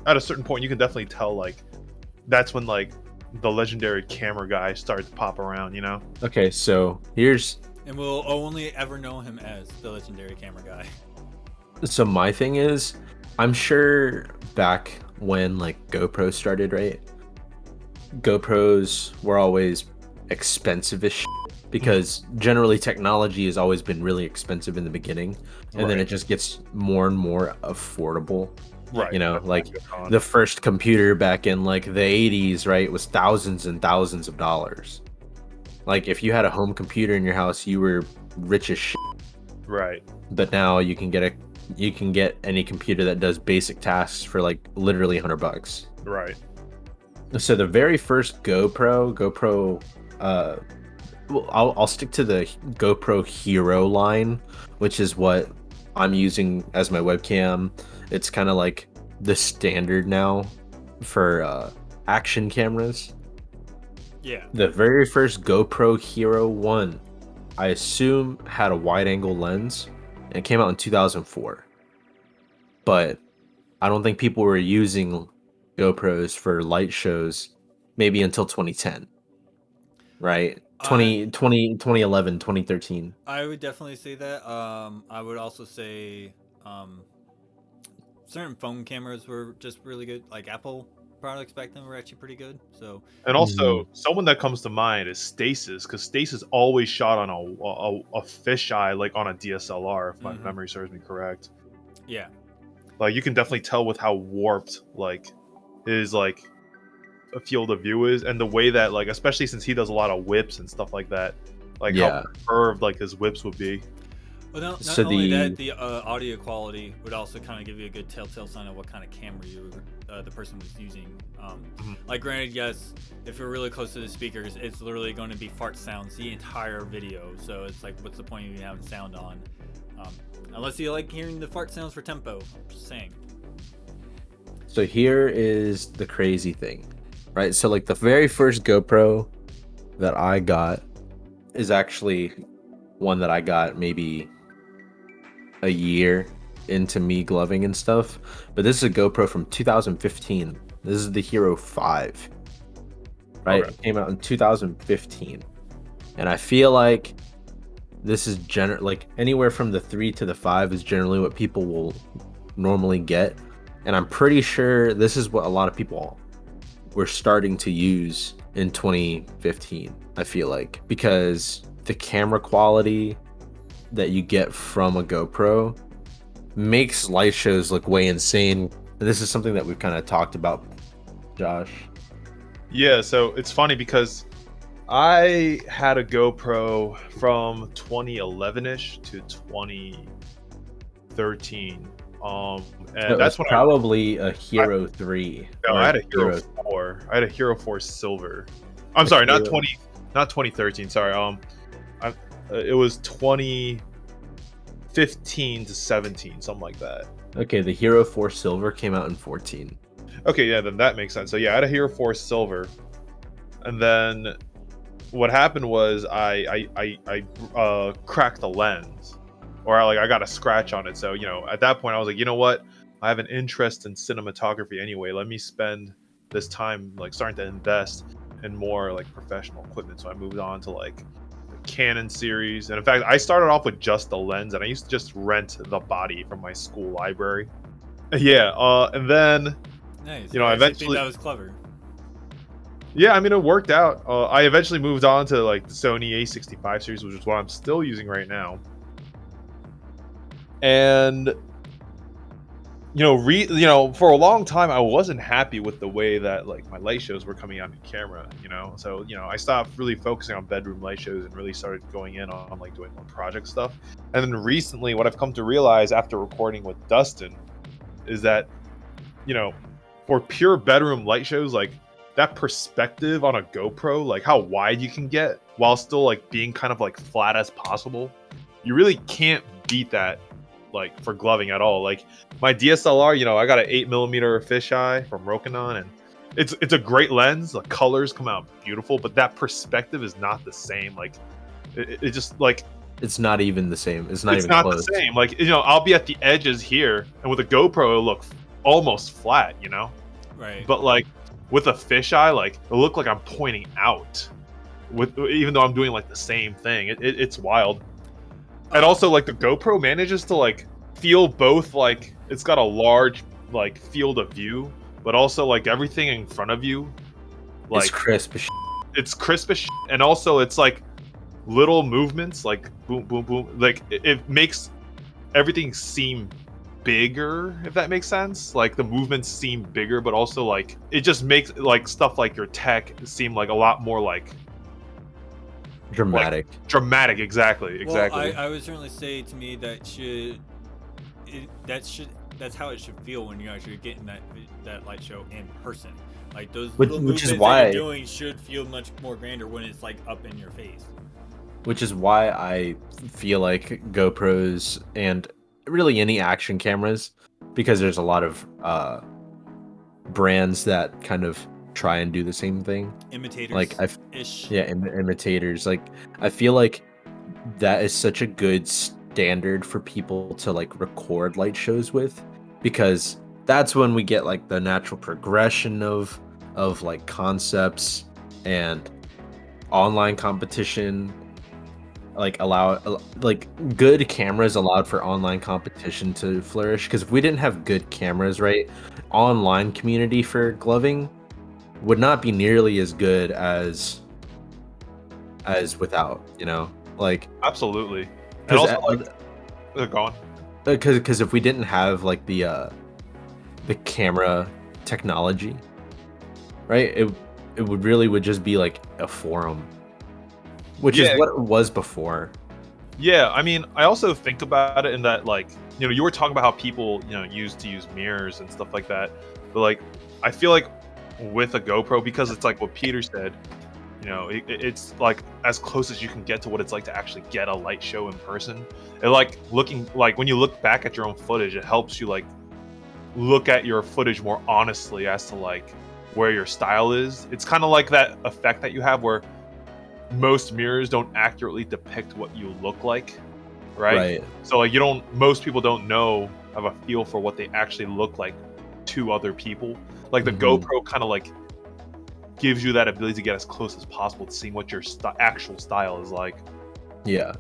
Speaker 4: at a certain point you can definitely tell like that's when like the legendary camera guy started to pop around. You know?
Speaker 1: Okay, so here's.
Speaker 2: And we'll only ever know him as the legendary camera guy.
Speaker 1: So my thing is, I'm sure back when like GoPro started, right? GoPros were always expensive as shit, because generally technology has always been really expensive in the beginning, and then it just gets more and more affordable.
Speaker 4: Right.
Speaker 1: You know, like the first computer back in like the 80s, right, was thousands and thousands of dollars. Like if you had a home computer in your house, you were rich as shit.
Speaker 4: Right.
Speaker 1: But now you can get any computer that does basic tasks for like literally $100.
Speaker 4: Right.
Speaker 1: So the very first GoPro, I'll stick to the GoPro Hero line, which is what I'm using as my webcam. It's kind of like the standard now for action cameras.
Speaker 2: Yeah.
Speaker 1: The very first GoPro Hero 1, I assume, had a wide angle lens, and it came out in 2004. But I don't think people were using GoPros for light shows maybe until 2010. Right? 2011, 2013.
Speaker 2: I would definitely say that. I would also say certain phone cameras were just really good. Like Apple products back then were actually pretty good. So,
Speaker 4: and also someone that comes to mind is Stasis, because Stasis always shot on a fisheye, like on a DSLR, if my memory serves me correct.
Speaker 2: Yeah,
Speaker 4: like you can definitely tell with how warped like his like a field of view is, and the way that like, especially since he does a lot of whips and stuff like that, like how curved like his whips would be.
Speaker 2: Well, not only that, the audio quality would also kind of give you a good telltale sign of what kind of camera the person was using. Like, granted, yes, if you're really close to the speakers, it's literally going to be fart sounds the entire video. So it's like, what's the point of even having sound on? Unless you like hearing the fart sounds for tempo. I'm just saying.
Speaker 1: So here is the crazy thing. right? So like the very first GoPro that I got is actually one that I got maybe a year into me gloving and stuff. But this is a GoPro from 2015. This is the Hero 5. Right?
Speaker 4: Okay.
Speaker 1: It came out in 2015. And I feel like this is like anywhere from the 3 to the 5 is generally what people will normally get. And I'm pretty sure this is what a lot of people were starting to use in 2015, I feel like, because the camera quality that you get from a GoPro makes light shows look way insane. This is something that we've kind of talked about, Josh.
Speaker 4: Yeah, so it's funny because I had a GoPro from 2011ish to 2013. And
Speaker 1: So
Speaker 4: that's
Speaker 1: it's
Speaker 4: when
Speaker 1: probably a Hero 3.
Speaker 4: no,
Speaker 1: or
Speaker 4: I had a Hero 4. I had a Hero 4 Silver. I'm sorry, not 2013. Sorry. It was 2015 to 17, something like that.
Speaker 1: Okay, the Hero 4 Silver came out in 14.
Speaker 4: Okay, yeah, then that makes sense. So yeah, I had a Hero 4 Silver, and then what happened was I cracked the lens, or I got a scratch on it. So at that point I was like, you know what? I have an interest in cinematography anyway. Let me spend this time starting to invest in more professional equipment. So I moved on to the Canon series, and in fact, I started off with just the lens, and I used to just rent the body from my school library. Yeah, and then
Speaker 2: Nice.
Speaker 4: I
Speaker 2: actually
Speaker 4: eventually
Speaker 2: think that was clever.
Speaker 4: Yeah, I mean, it worked out. I eventually moved on to the Sony A65 series, which is what I'm still using right now. And for a long time, I wasn't happy with the way that my light shows were coming out in camera. So I stopped really focusing on bedroom light shows and really started going in on doing more project stuff. And then recently, what I've come to realize after recording with Dustin is that for pure bedroom light shows, that perspective on a GoPro, how wide you can get while still being kind of flat as possible, you really can't beat that for gloving at all. My DSLR, I got an 8mm fisheye from Rokinon, and it's a great lens. The colors come out beautiful, but that perspective is not the same. It just
Speaker 1: It's not even the same. It's not
Speaker 4: it's
Speaker 1: even
Speaker 4: not
Speaker 1: close.
Speaker 4: the same. I'll be at the edges here, and with a GoPro, it'll look almost flat.
Speaker 2: Right.
Speaker 4: But with a fisheye, it'll look like I'm pointing out. Even though I'm doing the same thing, it's wild. And also the GoPro manages to feel both it's got a large field of view, but also everything in front of you
Speaker 1: It's crisp as
Speaker 4: it's crisp as and also it's little movements boom boom boom, it makes everything seem bigger, if that makes sense. The movements seem bigger, but also it just makes stuff your tech seem a lot more
Speaker 1: dramatic.
Speaker 4: dramatic. Exactly.
Speaker 2: Well, I would certainly say to me that's how it should feel when you're actually getting that light show in person. Those little
Speaker 1: Which is
Speaker 2: movements
Speaker 1: why
Speaker 2: that you're doing should feel much more grander when it's up in your face.
Speaker 1: Which is why I feel like GoPros and really any action cameras, because there's a lot of brands that kind of try and do the same thing.
Speaker 2: Imitators. Ish.
Speaker 1: Imitators. I feel like that is such a good standard for people to record light shows with, because that's when we get the natural progression of concepts and online competition. Good cameras allowed for online competition to flourish, because if we didn't have good cameras, right, online community for gloving would not be nearly as good as without,
Speaker 4: Absolutely. And also they're gone.
Speaker 1: Because if we didn't have the camera technology, right, it would just be a forum, which is what it was before.
Speaker 4: Yeah, I mean, I also think about it in that you were talking about how people used to use mirrors and stuff like that, but I feel with a GoPro, because it's what Peter said, it's as close as you can get to what it's to actually get a light show in person. It looking when you look back at your own footage, it helps you look at your footage more honestly as to where your style is. It's kind of like that effect that you have where most mirrors don't accurately depict what you look like, right? So like most people don't have a feel for what they actually look like to other people. Like the GoPro kind of like gives you that ability to get as close as possible to seeing what your actual style is like.
Speaker 1: Yeah.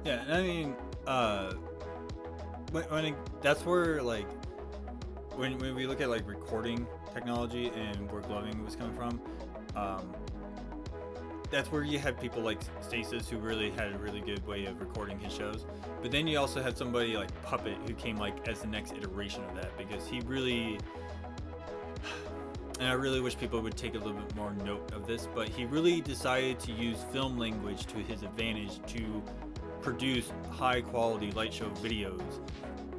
Speaker 2: Yeah, I mean, that's where like when we look at like recording technology and where gloving was coming from, that's where you had people like Stasis who really had a really good way of recording his shows. But then you also had somebody like Puppet who came like as the next iteration of that, because he really, and I really wish people would take a little bit more note of this, but he really decided to use film language to his advantage to produce high quality light show videos.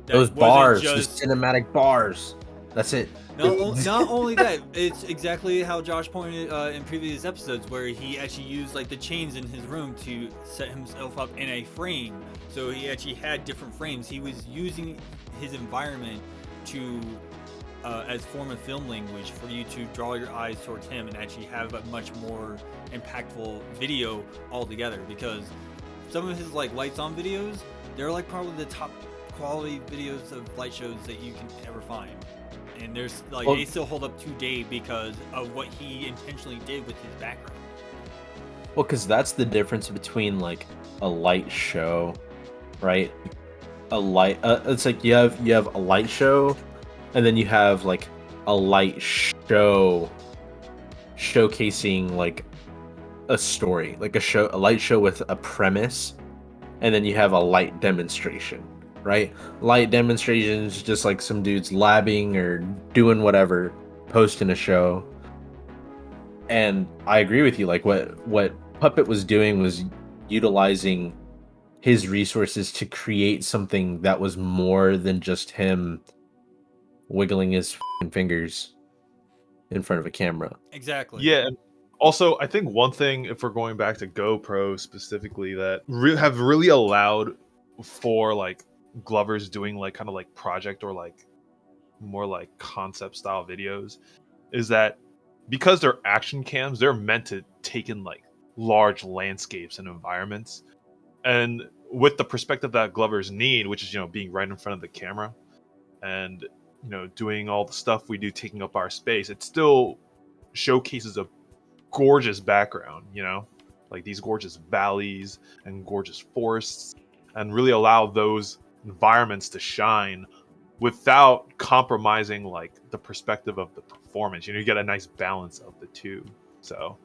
Speaker 1: Those bars, the cinematic bars. That's it.
Speaker 2: Not only that, it's exactly how Josh pointed in previous episodes, where he actually used like the chains in his room to set himself up in a frame. So he actually had different frames. He was using his environment to as form of film language for you to draw your eyes towards him and actually have a much more impactful video altogether. Because some of his like lights on videos, they're like probably the top quality videos of light shows that you can ever find. And there's like they still hold up today because of what he intentionally did with his background.
Speaker 1: Well, because that's the difference between like a light show, right? A light, it's like you have a light show, and then you have like a light show showcasing like a story, like a light show with a premise, and then you have a light demonstration. Right? Light demonstrations, just like some dudes labbing or doing whatever, posting a show. And I agree with you. Like what Puppet was doing was utilizing his resources to create something that was more than just him wiggling his fingers in front of a camera.
Speaker 2: Exactly.
Speaker 4: Yeah. And also, I think one thing, if we're going back to GoPro specifically, that have really allowed for like Glover's doing like kind of like project or like more like concept style videos, is that because they're action cams, they're meant to take in like large landscapes and environments, and with the perspective that Glover's need, which is being right in front of the camera and doing all the stuff we do, taking up our space, it still showcases a gorgeous background, like these gorgeous valleys and gorgeous forests, and really allow those environments to shine without compromising like the perspective of the performance. You get a nice balance of the two. So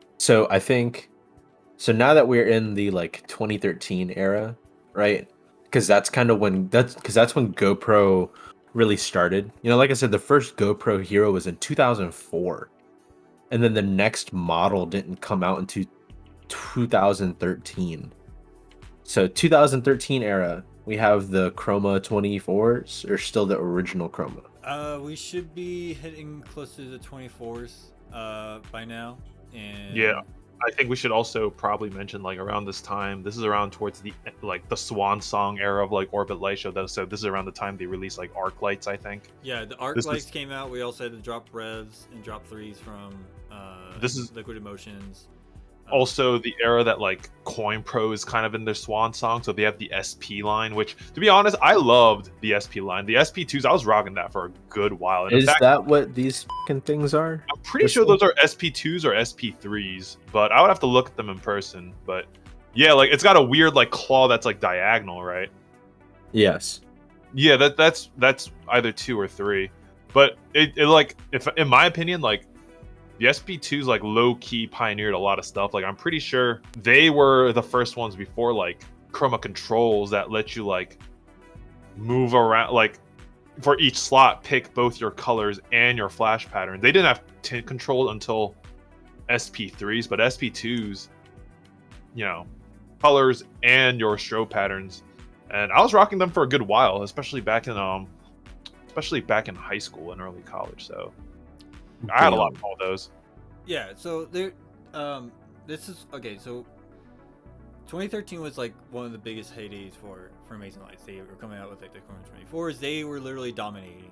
Speaker 1: I think now that we're in the like 2013 era, right? Because that's when GoPro really started. Like I said, the first GoPro Hero was in 2004, and then the next model didn't come out until 2013. So 2013 era, we have the Chroma 24s, or still the original Chroma?
Speaker 2: We should be hitting close to the 24s by now. And
Speaker 4: yeah, I think we should also probably mention like around this time, this is around towards the like the swan song era of like Orbit Light Show. So this is around the time they released like arc lights, I think.
Speaker 2: Yeah, the arc lights came out. We also had the drop revs and drop threes from Liquid Emotions.
Speaker 4: Also the era that like Coin Pro is kind of in their swan song, so they have the SP line, which to be honest, I loved the SP line. The SP2s, I was rocking that for a good while. And
Speaker 1: is that what these fucking things are?
Speaker 4: I'm pretty sure those are SP2s or SP3s, but I would have to look at them in person. But yeah, like it's got a weird like claw that's like diagonal, right?
Speaker 1: Yes.
Speaker 4: Yeah, that's either 2 or 3. But it like, if in my opinion, like the SP2s like low-key pioneered a lot of stuff. Like I'm pretty sure they were the first ones before like Chroma controls that let you like move around, like for each slot pick both your colors and your flash pattern. They didn't have tint control until SP3s, but SP2s, colors and your strobe patterns. And I was rocking them for a good while, especially back in high school and early college. So I had a lot of all those.
Speaker 2: Yeah, so there, this is okay. So 2013 was like one of the biggest heydays for Amazing Lights. They were coming out with like the Chroma 24s. They were literally dominating.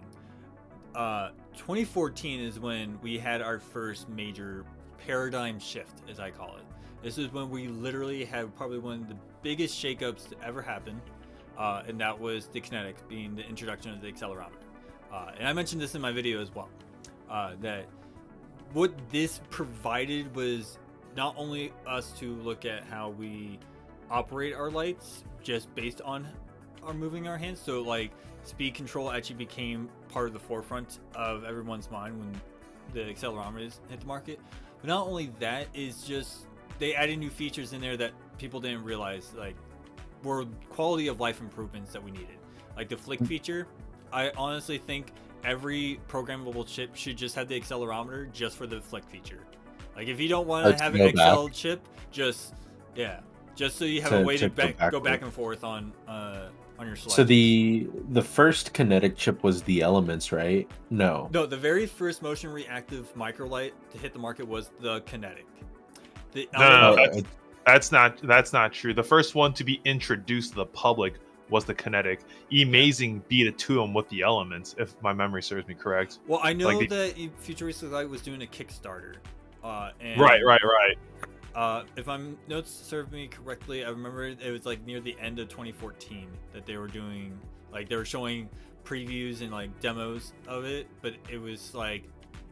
Speaker 2: 2014 is when we had our first major paradigm shift, as I call it. This is when we literally had probably one of the biggest shakeups to ever happen, and that was the Kinetic being the introduction of the accelerometer. And I mentioned this in my video as well, that what this provided was not only us to look at how we operate our lights just based on our moving our hands, so like speed control actually became part of the forefront of everyone's mind when the accelerometers hit the market. But not only that, is just they added new features in there that people didn't realize like were quality of life improvements that we needed, like the flick feature. I honestly think every programmable chip should just have the accelerometer just for the flick feature. Like if you don't want to have an Excel chip, just so you have a way to go back and forth on your slides.
Speaker 1: So the first Kinetic chip was the Elements, right? No,
Speaker 2: the very first motion reactive microlight to hit the market was the Kinetic.
Speaker 4: No, that's not true. The first one to be introduced to the public was the Kinetic. Amazing beat it to him with the Elements, if my memory serves me correct.
Speaker 2: Well, I know that Futuristic Light was doing a Kickstarter. And,
Speaker 4: right.
Speaker 2: If my notes serve me correctly, I remember it was like near the end of 2014 that they were doing, like they were showing previews and like demos of it, but it was like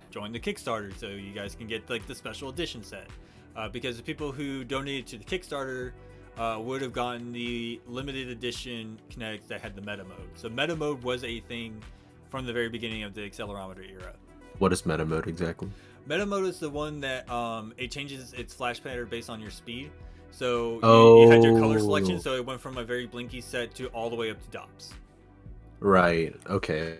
Speaker 2: join the Kickstarter so you guys can get like the special edition set. Because the people who donated to the Kickstarter would have gotten the limited edition Kinetics that had the meta mode. So meta mode was a thing from the very beginning of the accelerometer era.
Speaker 1: What is meta mode exactly?
Speaker 2: Meta mode is the one that it changes its flash pattern based on your speed. So you had your color selection, so it went from a very blinky set to all the way up to DOPS.
Speaker 1: Right. Okay.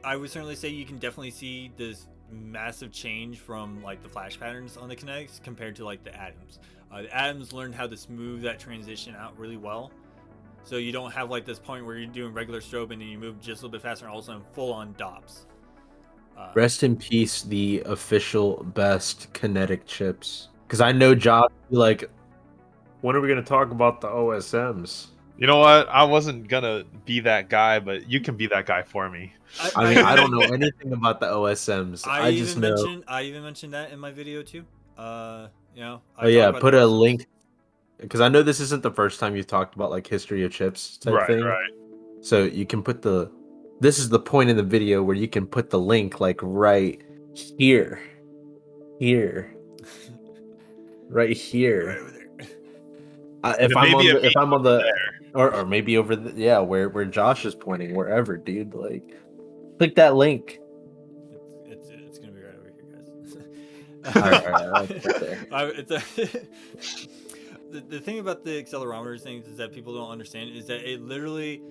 Speaker 2: I would certainly say you can definitely see this massive change from like the flash patterns on the Kinetics compared to like the Atoms. The Atoms learned how to smooth that transition out really well, so you don't have like this point where you're doing regular strobe and then you move just a little bit faster and all of a sudden full on DOPS.
Speaker 1: Rest in peace, the official best Kinetic chips. Because I know Josh be like, when are we gonna talk about the OSMs?
Speaker 4: You know what? I wasn't gonna be that guy, but you can be that guy for me.
Speaker 1: I mean, I don't know anything about the OSMs. I
Speaker 2: even mentioned that in my video too.
Speaker 1: Put a link, because I know this isn't the first time you've talked about like history of chips type thing. Right. So you can put this is the point in the video where you can put the link like right here, right here.
Speaker 2: Right over there.
Speaker 1: If I'm on the or maybe over where Josh is pointing, wherever, dude. Like, click that link.
Speaker 2: It's gonna be right over here, guys. All right. The thing about the accelerometer things is that people don't understand is that it literally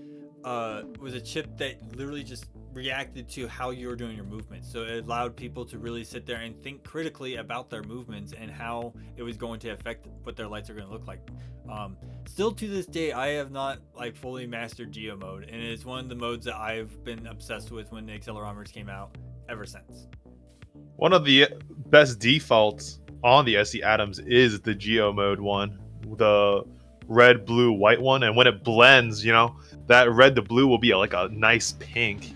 Speaker 2: was a chip that literally just reacted to how you were doing your movements. So it allowed people to really sit there and think critically about their movements and how it was going to affect what their lights are going to look like. Still to this day, I have not like fully mastered Geo Mode, and it's one of the modes that I've been obsessed with when the accelerometers came out ever since.
Speaker 4: One of the best defaults on the SE Atoms is the Geo Mode one, the red, blue, white one, and when it blends, that red to blue will be like a nice pink.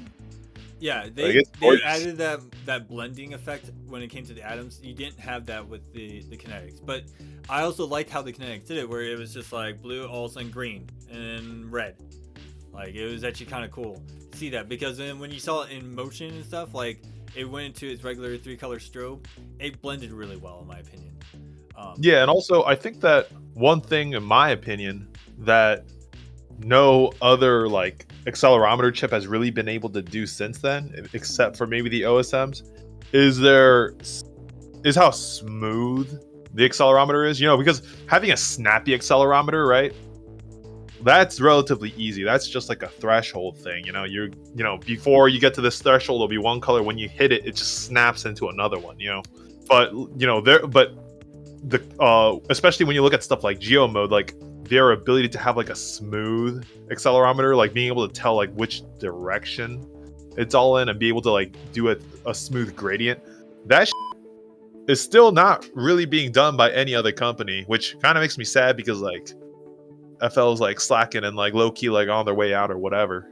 Speaker 2: Yeah, they added that blending effect when it came to the Atoms. You didn't have that with the Kinetics, but I also liked how the Kinetics did it, where it was just like blue, all of a sudden green, and then red. Like, it was actually kind of cool to see that, because then when you saw it in motion and stuff, like it went into its regular 3-color strobe, it blended really well in my opinion.
Speaker 4: Yeah, and also I think that one thing in my opinion that no other like accelerometer chip has really been able to do since then, except for maybe the OSMs, is how smooth the accelerometer is. Because having a snappy accelerometer, right? That's relatively easy. That's just like a threshold thing. Before you get to this threshold, it'll be one color. When you hit it, it just snaps into another one. Especially when you look at stuff like Geo Mode, like their ability to have like a smooth accelerometer, like being able to tell like which direction it's all in and be able to like do a smooth gradient, that is still not really being done by any other company, which kind of makes me sad, because like FL is like slacking and like low key like on their way out or whatever.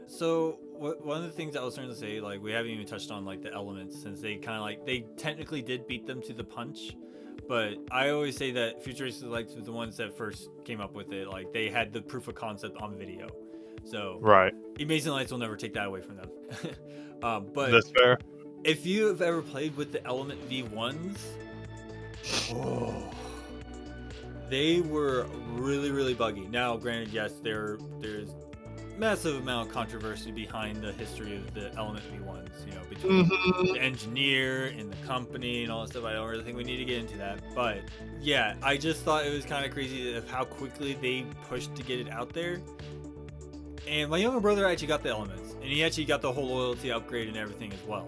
Speaker 2: So one of the things I was trying to say, like we haven't even touched on like the elements, since they kind of like they technically did beat them to the punch, but I always say that Futuristic Lights was the ones that first came up with it. Like they had the proof of concept on video, so
Speaker 4: Right.
Speaker 2: Amazing Lights will never take that away from them. But
Speaker 4: That's fair.
Speaker 2: if you have ever played with the Element V1s, oh, they were really buggy. Now, granted, yes, there's massive amount of controversy behind the history of the Element V1s, you know, between the engineer and the company and all that stuff. I don't really think we need to get into that, but yeah, I just thought it was kind of crazy of how quickly they pushed to get it out there. And my younger brother actually got the Elements, and he actually got the whole loyalty upgrade and everything as well,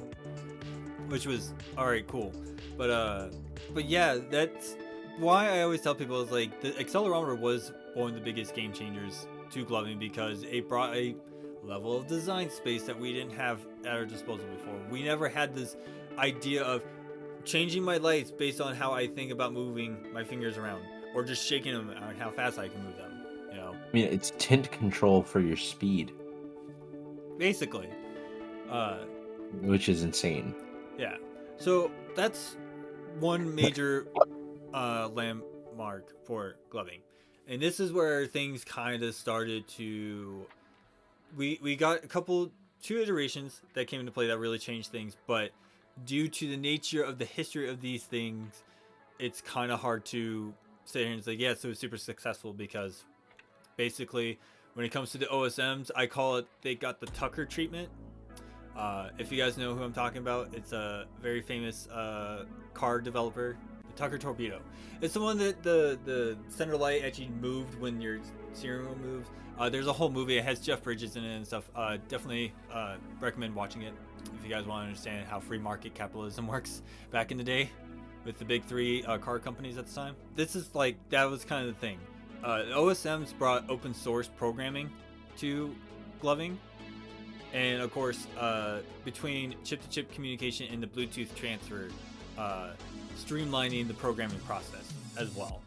Speaker 2: which was alright, cool. But yeah, that's why I always tell people is like the accelerometer was one of the biggest game changers to gloving, because it brought a level of design space that we didn't have at our disposal before. We never had this idea of changing my lights based on how I think about moving my fingers around, or just shaking them and how fast I can move them, you know.
Speaker 1: I mean, it's tint control for your speed,
Speaker 2: Basically.
Speaker 1: which is insane.
Speaker 2: Yeah. So that's one major landmark for gloving. And this is where things kind of started to... We got two iterations that came into play that really changed things, but due to the nature of the history of these things, it's kind of hard to sit here and say, yes, it was super successful, because basically when it comes to the OSMs, I call it, they got the Tucker treatment. If you guys know who I'm talking about, it's a very famous car developer, the Tucker Torpedo. It's the one that the center light actually moved when your steering wheel moves. There's a whole movie. It has Jeff Bridges in it and stuff. Definitely recommend watching it if you guys want to understand how free market capitalism works back in the day with the big three car companies at the time. This is like, that was kind of the thing. OSMs brought open source programming to gloving. And of course, between chip-to-chip communication and the Bluetooth transfer, streamlining the programming process as well.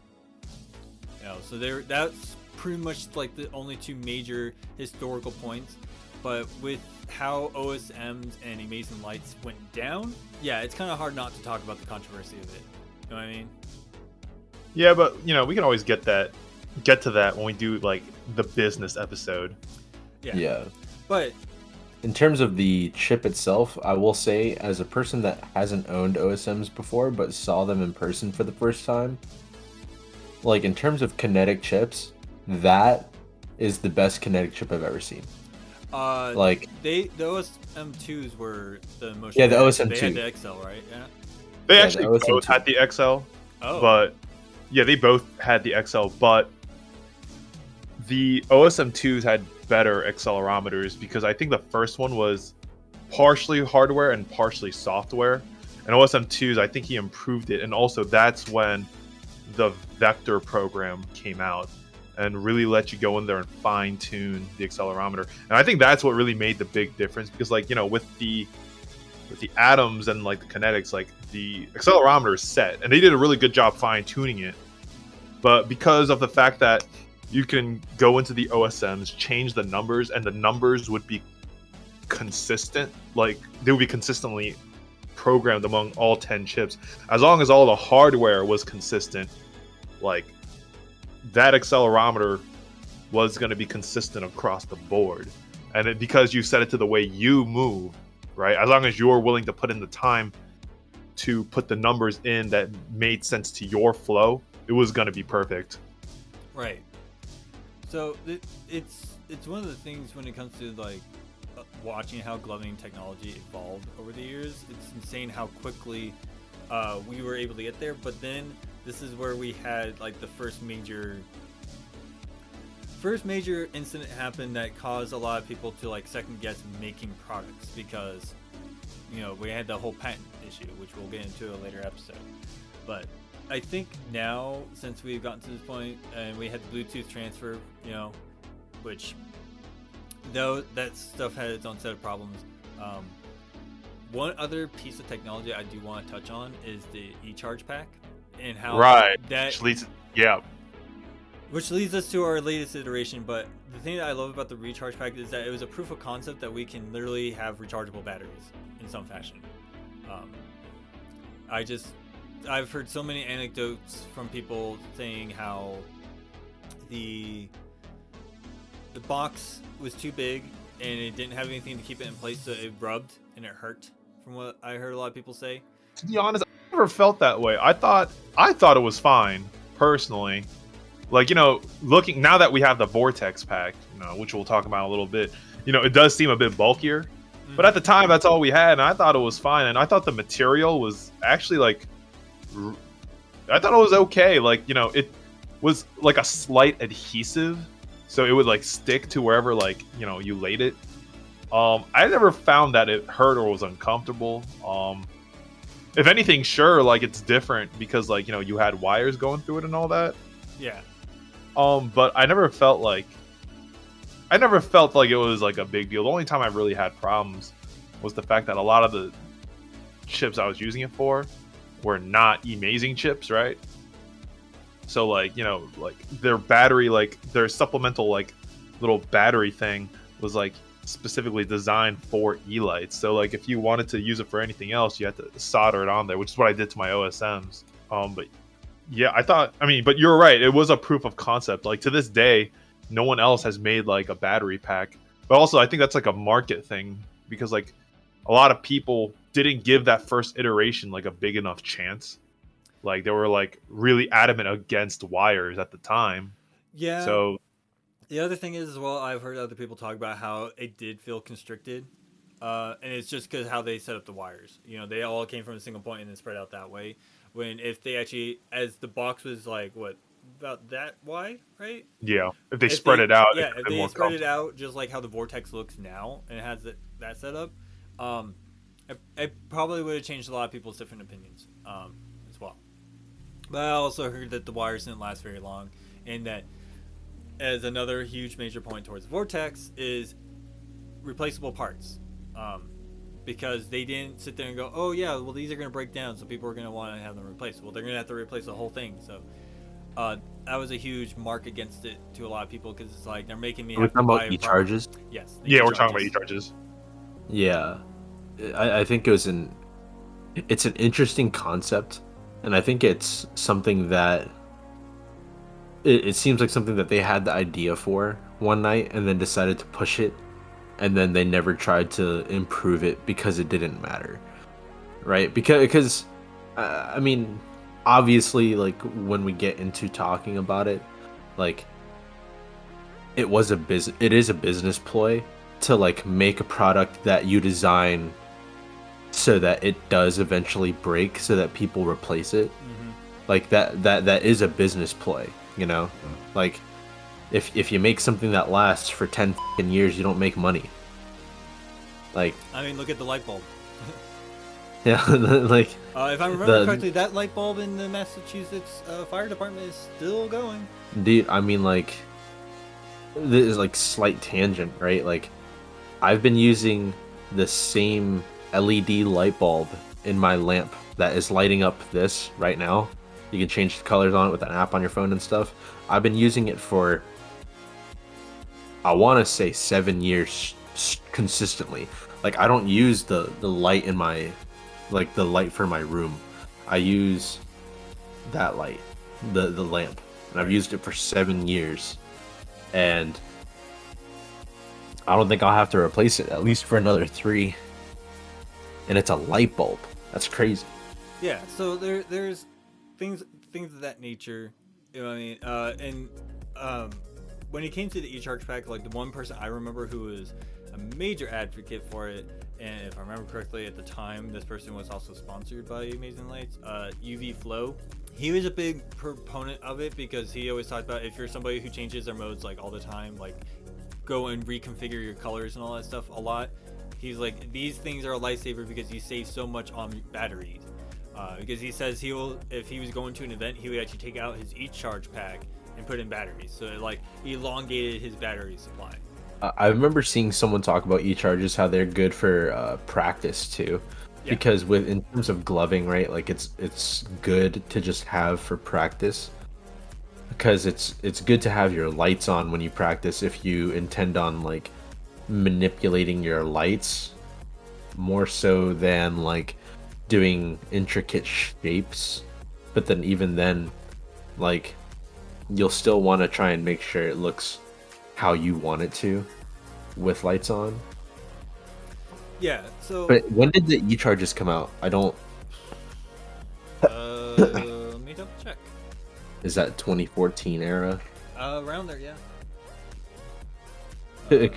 Speaker 2: You know, so that's pretty much like the only two major historical points. But with how OSMs and Amazing Lights went down, yeah, it's kind of hard not to talk about the controversy of it. You know what I mean?
Speaker 4: Yeah, but you know, we can always get to that when we do like the business episode.
Speaker 1: Yeah.
Speaker 2: But
Speaker 1: in terms of the chip itself, I will say, as a person that hasn't owned OSMs before but saw them in person for the first time, like in terms of kinetic chips, that is the best kinetic chip I've ever seen. Like
Speaker 2: the OSM2s were the most.
Speaker 1: Yeah, the OSM2.
Speaker 2: They had the XL, right? Yeah.
Speaker 4: They
Speaker 1: Yeah,
Speaker 4: actually
Speaker 1: the OSM2.
Speaker 4: both had the XL,
Speaker 2: Oh.
Speaker 4: but yeah, they both had the XL, but the OSM2s had better accelerometers because I think the first one was partially hardware and partially software. And OSM2s, I think he improved it. And also that's when the Vector program came out and really let you go in there and fine tune the accelerometer. And I think that's what really made the big difference, because like, you know, with the atoms and like the kinetics, like the accelerometer is set and they did a really good job fine tuning it. But because of the fact that you can go into the OSMs, change the numbers, and the numbers would be consistent. Like, they would be consistently programmed among all 10 chips. As long as all the hardware was consistent, like, that accelerometer was going to be consistent across the board. And because you set it to the way you move, right? As long as you're willing to put in the time to put the numbers in that made sense to your flow, it was going to be perfect.
Speaker 2: Right. So it's one of the things when it comes to like watching how gloving technology evolved over the years. It's insane how quickly we were able to get there. But then this is where we had like the first major incident happen that caused a lot of people to like second guess making products, because you know we had the whole patent issue, which we'll get into a later episode. But I think now, since we've gotten to this point and we had the Bluetooth transfer, you know, which though that stuff had its own set of problems. One other piece of technology I do want to touch on is the ECharge Pack and how
Speaker 4: Right.
Speaker 2: that
Speaker 4: Which leads us to our latest iteration. But
Speaker 2: the thing that I love about the recharge pack is that it was a proof of concept that we can literally have rechargeable batteries in some fashion. I've heard so many anecdotes from people saying how the box was too big and it didn't have anything to keep it in place, so it rubbed and it hurt. From what I heard a lot of people say.
Speaker 4: To be honest, I never felt that way. I thought it was fine personally. Like, you know, looking now that we have the Vortex pack, you know, which we'll talk about in a little bit, you know, it does seem a bit bulkier. But at the time, that's all we had, and I thought it was fine. And I thought the material was actually like, I thought it was okay. Like, you know, it was like a slight adhesive, so it would like stick to wherever, like, you know, you laid it. I never found that it hurt or was uncomfortable. If anything, sure, like it's different because, like, you know, you had wires going through it and all that.
Speaker 2: Yeah.
Speaker 4: But I never felt like it was like a big deal. The only time I really had problems was the fact that a lot of the chips I was using it for were not amazing chips, right? So, like, you know, like their battery, like their supplemental, like little battery thing was like specifically designed for Elights. So, like, if you wanted to use it for anything else, you had to solder it on there, which is what I did to my OSMs. But yeah, but you're right. It was a proof of concept. Like, to this day, no one else has made like a battery pack. But also, I think that's like a market thing because, like, a lot of people didn't give that first iteration like a big enough chance. Like, they were like really adamant against wires at the time.
Speaker 2: Yeah.
Speaker 4: So
Speaker 2: the other thing is, as well, I've heard other people talk about how it did feel constricted. And it's just because how they set up the wires. You know, they all came from a single point and then spread out that way. When if they actually, as the box was like, what, about that wide, right?
Speaker 4: yeah, if they spread it out,
Speaker 2: yeah, if they spread it out just like how the Vortex looks now and it has that setup, it probably would have changed a lot of people's different opinions as well. But I also heard that the wires didn't last very long, and that as another huge major point towards Vortex is replaceable parts. Because they didn't sit there and go, oh yeah, well these are going to break down, so people are going to want to have them replaced. Well, they're going to have to replace the whole thing. So that was a huge mark against it to a lot of people because it's like they're making me have to buy a
Speaker 1: ECharges?
Speaker 2: Yes.
Speaker 4: Yeah, we're talking about ECharges.
Speaker 1: Yeah, I think it's an interesting concept, and I think it's something that it seems like something that they had the idea for one night and then decided to push it, and then they never tried to improve it because it didn't matter, right? Because I mean, obviously, like, when we get into talking about it, like, it is a business ploy to like make a product that you design so that it does eventually break so that people replace it. Like that is a business play, you know? Like, if you make something that lasts for 10 years, you don't make money. Like,
Speaker 2: I mean, look at the light bulb.
Speaker 1: yeah, like,
Speaker 2: if I remember correctly, that light bulb in the Massachusetts fire department is still going.
Speaker 1: Dude, I mean, like, this is like slight tangent, right? Like, I've been using the same LED light bulb in my lamp that is lighting up this right now. You can change the colors on it with an app on your phone and stuff. I've been using it for, I want to say 7 years consistently. Like, I don't use the light in my, like, the light for my room. I use that light, the lamp, and I've used it for 7 years, and I don't think I'll have to replace it at least for another 3. And it's a light bulb. That's crazy.
Speaker 2: Yeah, so there's things of that nature. You know what I mean? And when it came to the ECharge Pack, like, the one person I remember who was a major advocate for it, and if I remember correctly at the time, this person was also sponsored by Amazing Lights, UV Flow. He was a big proponent of it because he always talked about if you're somebody who changes their modes like all the time, like go and reconfigure your colors and all that stuff a lot. He's like, these things are a lifesaver because you save so much on batteries. Because he says if he was going to an event, he would actually take out his ECharge Pack and put in batteries, so it like elongated his battery supply.
Speaker 1: I remember seeing someone talk about ECharges, how they're good for practice too,
Speaker 2: Yeah.
Speaker 1: because in terms of gloving, right? Like, it's good to just have for practice, because it's good to have your lights on when you practice if you intend on like manipulating your lights more so than like doing intricate shapes. But then even then, like, you'll still want to try and make sure it looks how you want it to with lights on.
Speaker 2: Yeah. So.
Speaker 1: But when did the ECharges come out? I don't.
Speaker 2: Let me double check.
Speaker 1: Is that 2014 era?
Speaker 2: Around there, yeah.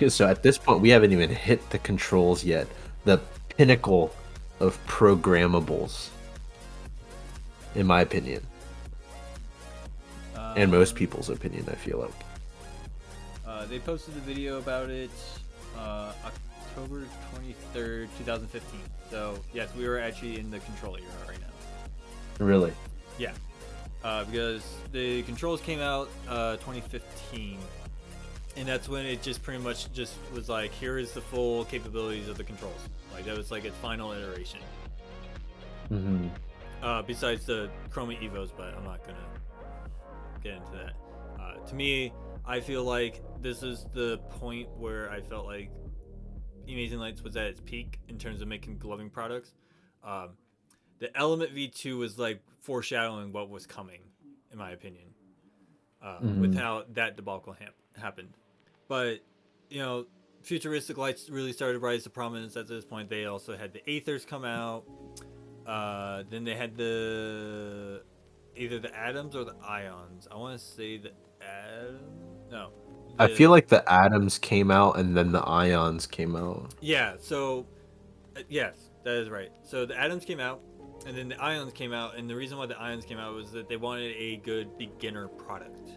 Speaker 1: So at this point, we haven't even hit the controls yet. The pinnacle of programmables, in my opinion, and most people's opinion, I feel like.
Speaker 2: They posted a video about it October 23rd, 2015. So, yes, we were actually in the control era right now.
Speaker 1: Really?
Speaker 2: Yeah. Because the controls came out 2015. And that's when it just pretty much just was like, here is the full capabilities of the controls. Like, that was like its final iteration.
Speaker 1: Mm-hmm.
Speaker 2: Besides the Chroma Evos, but I'm not going to get into that. To me, I feel like this is the point where I felt like Amazing Lights was at its peak in terms of making gloving products. The Element V2 was like foreshadowing what was coming, in my opinion, with how that debacle happened. But, you know, futuristic lights really started to rise to prominence at this point. They also had the Aethers come out. Then they had either the Atoms or the Ions. I want to say the Atoms. No.
Speaker 1: I feel like the Atoms came out and then the Ions came out.
Speaker 2: Yeah, so yes, that is right. So the Atoms came out and then the Ions came out, and the reason why the Ions came out was that they wanted a good beginner product.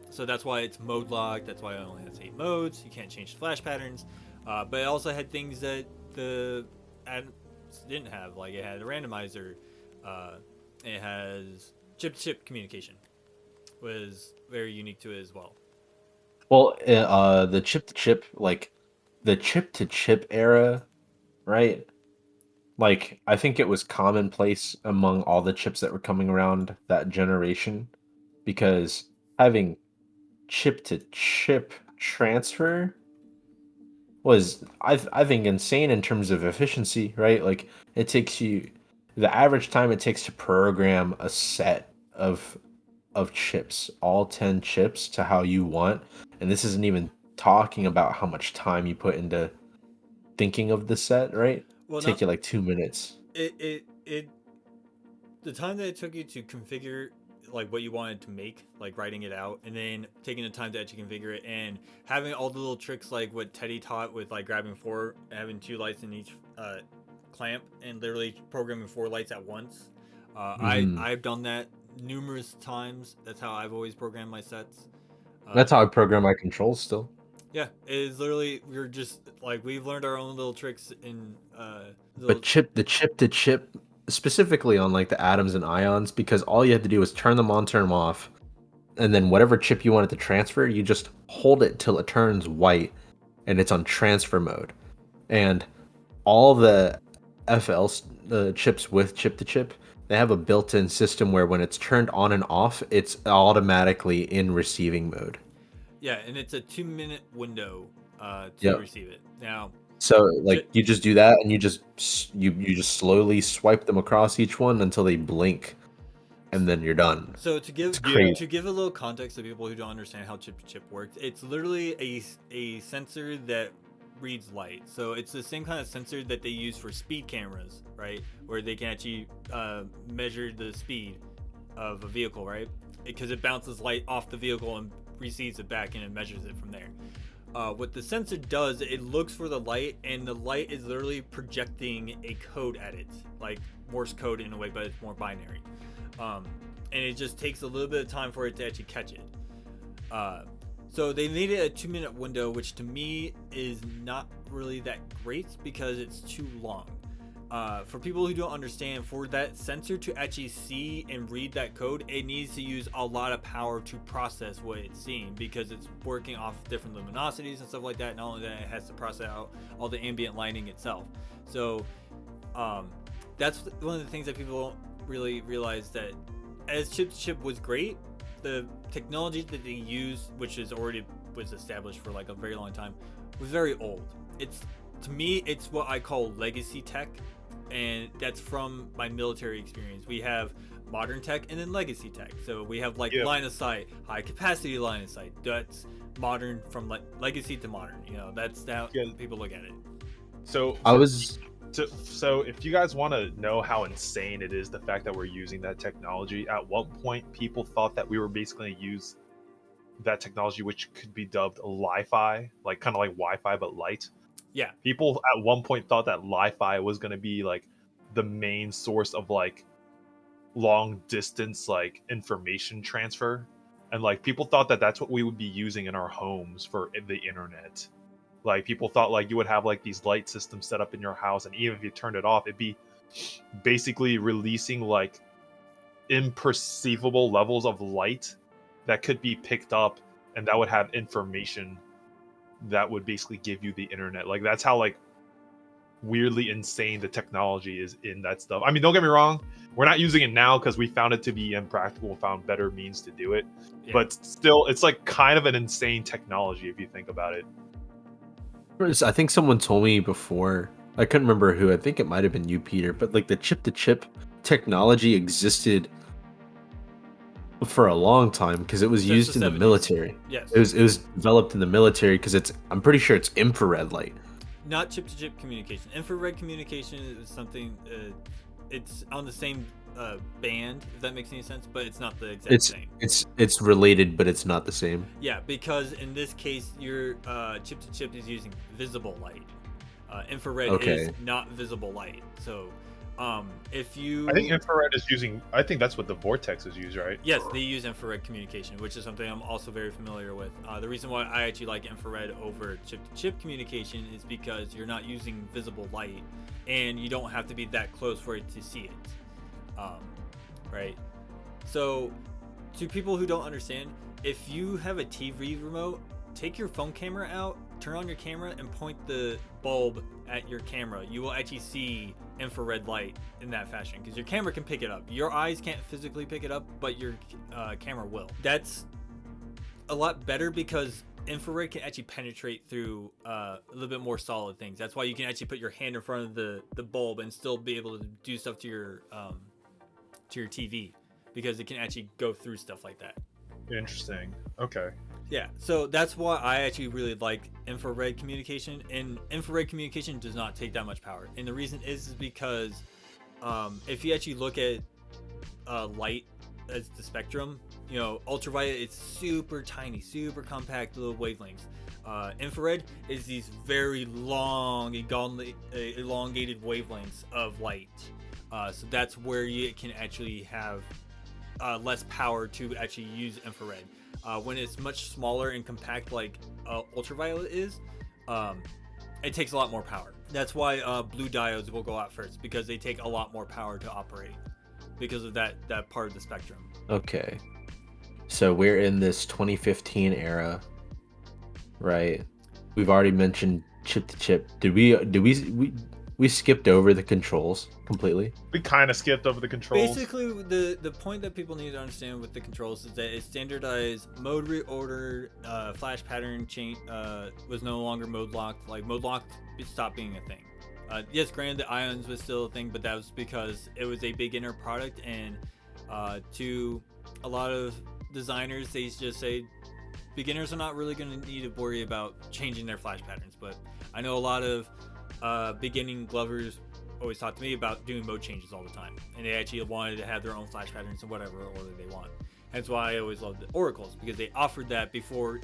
Speaker 2: So that's why it's mode locked. That's why it only has 8 modes. You can't change flash patterns. But it also had things that the Atoms didn't have. Like, it had a randomizer. It has chip-to-chip communication. Was very unique to it as well.
Speaker 1: Well, the chip-to-chip, like, the chip-to-chip era, right? Like, I think it was commonplace among all the chips that were coming around that generation, because having chip-to-chip transfer was, I think, insane in terms of efficiency, right? Like, it takes you, the average time it takes to program a set of chips, all 10 chips to how you want, and this isn't even talking about how much time you put into thinking of the set, right?
Speaker 2: Well,
Speaker 1: Take you like 2 minutes.
Speaker 2: The time that it took you to configure like what you wanted to make, like writing it out, and then taking the time to actually configure it, and having all the little tricks like what Teddy taught with like grabbing 4, having 2 lights in each clamp, and literally programming 4 lights at once. I've done that numerous times. That's how I've always programmed my sets.
Speaker 1: That's how I program my controls still.
Speaker 2: Yeah, it is literally, we're just like, we've learned our own little tricks in
Speaker 1: But the chip to chip, specifically on like the Atoms and Ions, because all you had to do was turn them on, turn them off, and then whatever chip you wanted to transfer, you just hold it till it turns white, and it's on transfer mode. And all the FL chips with chip to chip, they have a built-in system where when it's turned on and off, it's automatically in receiving mode.
Speaker 2: Yeah, and it's a 2-minute window to receive it. Now,
Speaker 1: so like you just do that, and you just slowly swipe them across each one until they blink, and then you're done.
Speaker 2: So to give a little context to people who don't understand how chip to chip works, it's literally a sensor that reads light. So it's the same kind of sensor that they use for speed cameras, right? Where they can actually measure the speed of a vehicle, right? Because it bounces light off the vehicle and receives it back, and it measures it from there. What the sensor does, it looks for the light, and the light is literally projecting a code at it, like Morse code in a way, but it's more binary. And it just takes a little bit of time for it to actually catch it. So they made it a 2-minute window, which to me is not really that great because it's too long. For people who don't understand, for that sensor to actually see and read that code, it needs to use a lot of power to process what it's seeing, because it's working off different luminosities and stuff like that. Not only that, it has to process out all the ambient lighting itself. So that's one of the things that people don't really realize, that as chip to chip was great, the technology that they use, which is already was established for like a very long time, was very old. It's, to me, it's what I call legacy tech, and that's from my military experience. We have modern tech and then legacy tech. So we have like line of sight, high capacity line of sight. That's modern from like legacy to modern. You know, that's how people look at it.
Speaker 4: So so if you guys want to know how insane it is, the fact that we're using that technology, at one point people thought that we were basically going to use that technology, which could be dubbed li-fi, like kind of like Wi-Fi but light.
Speaker 2: Yeah.
Speaker 4: People at one point thought that li-fi was going to be like the main source of like long distance like information transfer, and like people thought that that's what we would be using in our homes for the internet. Like people thought like you would have like these light systems set up in your house, and even if you turned it off, it'd be basically releasing like imperceivable levels of light that could be picked up, and that would have information that would basically give you the internet. Like that's how like weirdly insane the technology is in that stuff. I mean, don't get me wrong, we're not using it now because we found it to be impractical, found better means to do it.
Speaker 2: Yeah.
Speaker 4: But still, it's like kind of an insane technology if you think about it.
Speaker 1: I think someone told me before, I couldn't remember who, I think it might have been you, Peter, but like the chip-to-chip technology existed for a long time because it was
Speaker 2: Since
Speaker 1: used
Speaker 2: the
Speaker 1: in the
Speaker 2: 70s.
Speaker 1: military.
Speaker 2: Yes.
Speaker 1: It was developed in the military because I'm pretty sure it's infrared light.
Speaker 2: Not chip-to-chip communication. Infrared communication is something. It's on the same band, if that makes any sense, but it's not the exact same.
Speaker 1: It's related, but it's not the same.
Speaker 2: Yeah, because in this case, your chip-to-chip is using visible light. Infrared is not visible light. So, if you,
Speaker 4: I think infrared is using. I think that's what the vortex is used, right?
Speaker 2: Yes, they use infrared communication, which is something I'm also very familiar with. The reason why I actually like infrared over chip-to-chip communication is because you're not using visible light, and you don't have to be that close for it to see it. Right? So, to people who don't understand, if you have a TV remote, take your phone camera out, turn on your camera, and point the bulb at your camera. You will actually see infrared light in that fashion because your camera can pick it up. Your eyes can't physically pick it up, but your camera will. That's a lot better because infrared can actually penetrate through a little bit more solid things. That's why you can actually put your hand in front of the bulb and still be able to do stuff to your TV, because it can actually go through stuff like that.
Speaker 4: Interesting. Okay.
Speaker 2: Yeah, so that's why I actually really like infrared communication, and infrared communication does not take that much power. And the reason is because if you actually look at light as the spectrum, you know, ultraviolet is super tiny, super compact little wavelengths. Infrared is these very long, elongated wavelengths of light. So that's where you can actually have less power to actually use infrared. When it's much smaller and compact like ultraviolet is, it takes a lot more power. That's why blue diodes will go out first, because they take a lot more power to operate because of that part of the spectrum.
Speaker 1: Okay. So we're in this 2015 era, right? We've already mentioned chip to chip. Did we skipped over the controls completely?
Speaker 4: We kind of skipped over the controls.
Speaker 2: Basically, the point that people need to understand with the controls is that it's standardized, mode reordered, flash pattern change was no longer mode locked. Like mode locked stopped being a thing. Yes, granted, the ions was still a thing, but that was because it was a beginner product, and to a lot of designers, they just say beginners are not really going to need to worry about changing their flash patterns. But I know a lot of beginning glovers always talk to me about doing mode changes all the time, and they actually wanted to have their own flash patterns in whatever order they want. That's why I always loved the oracles, because they offered that before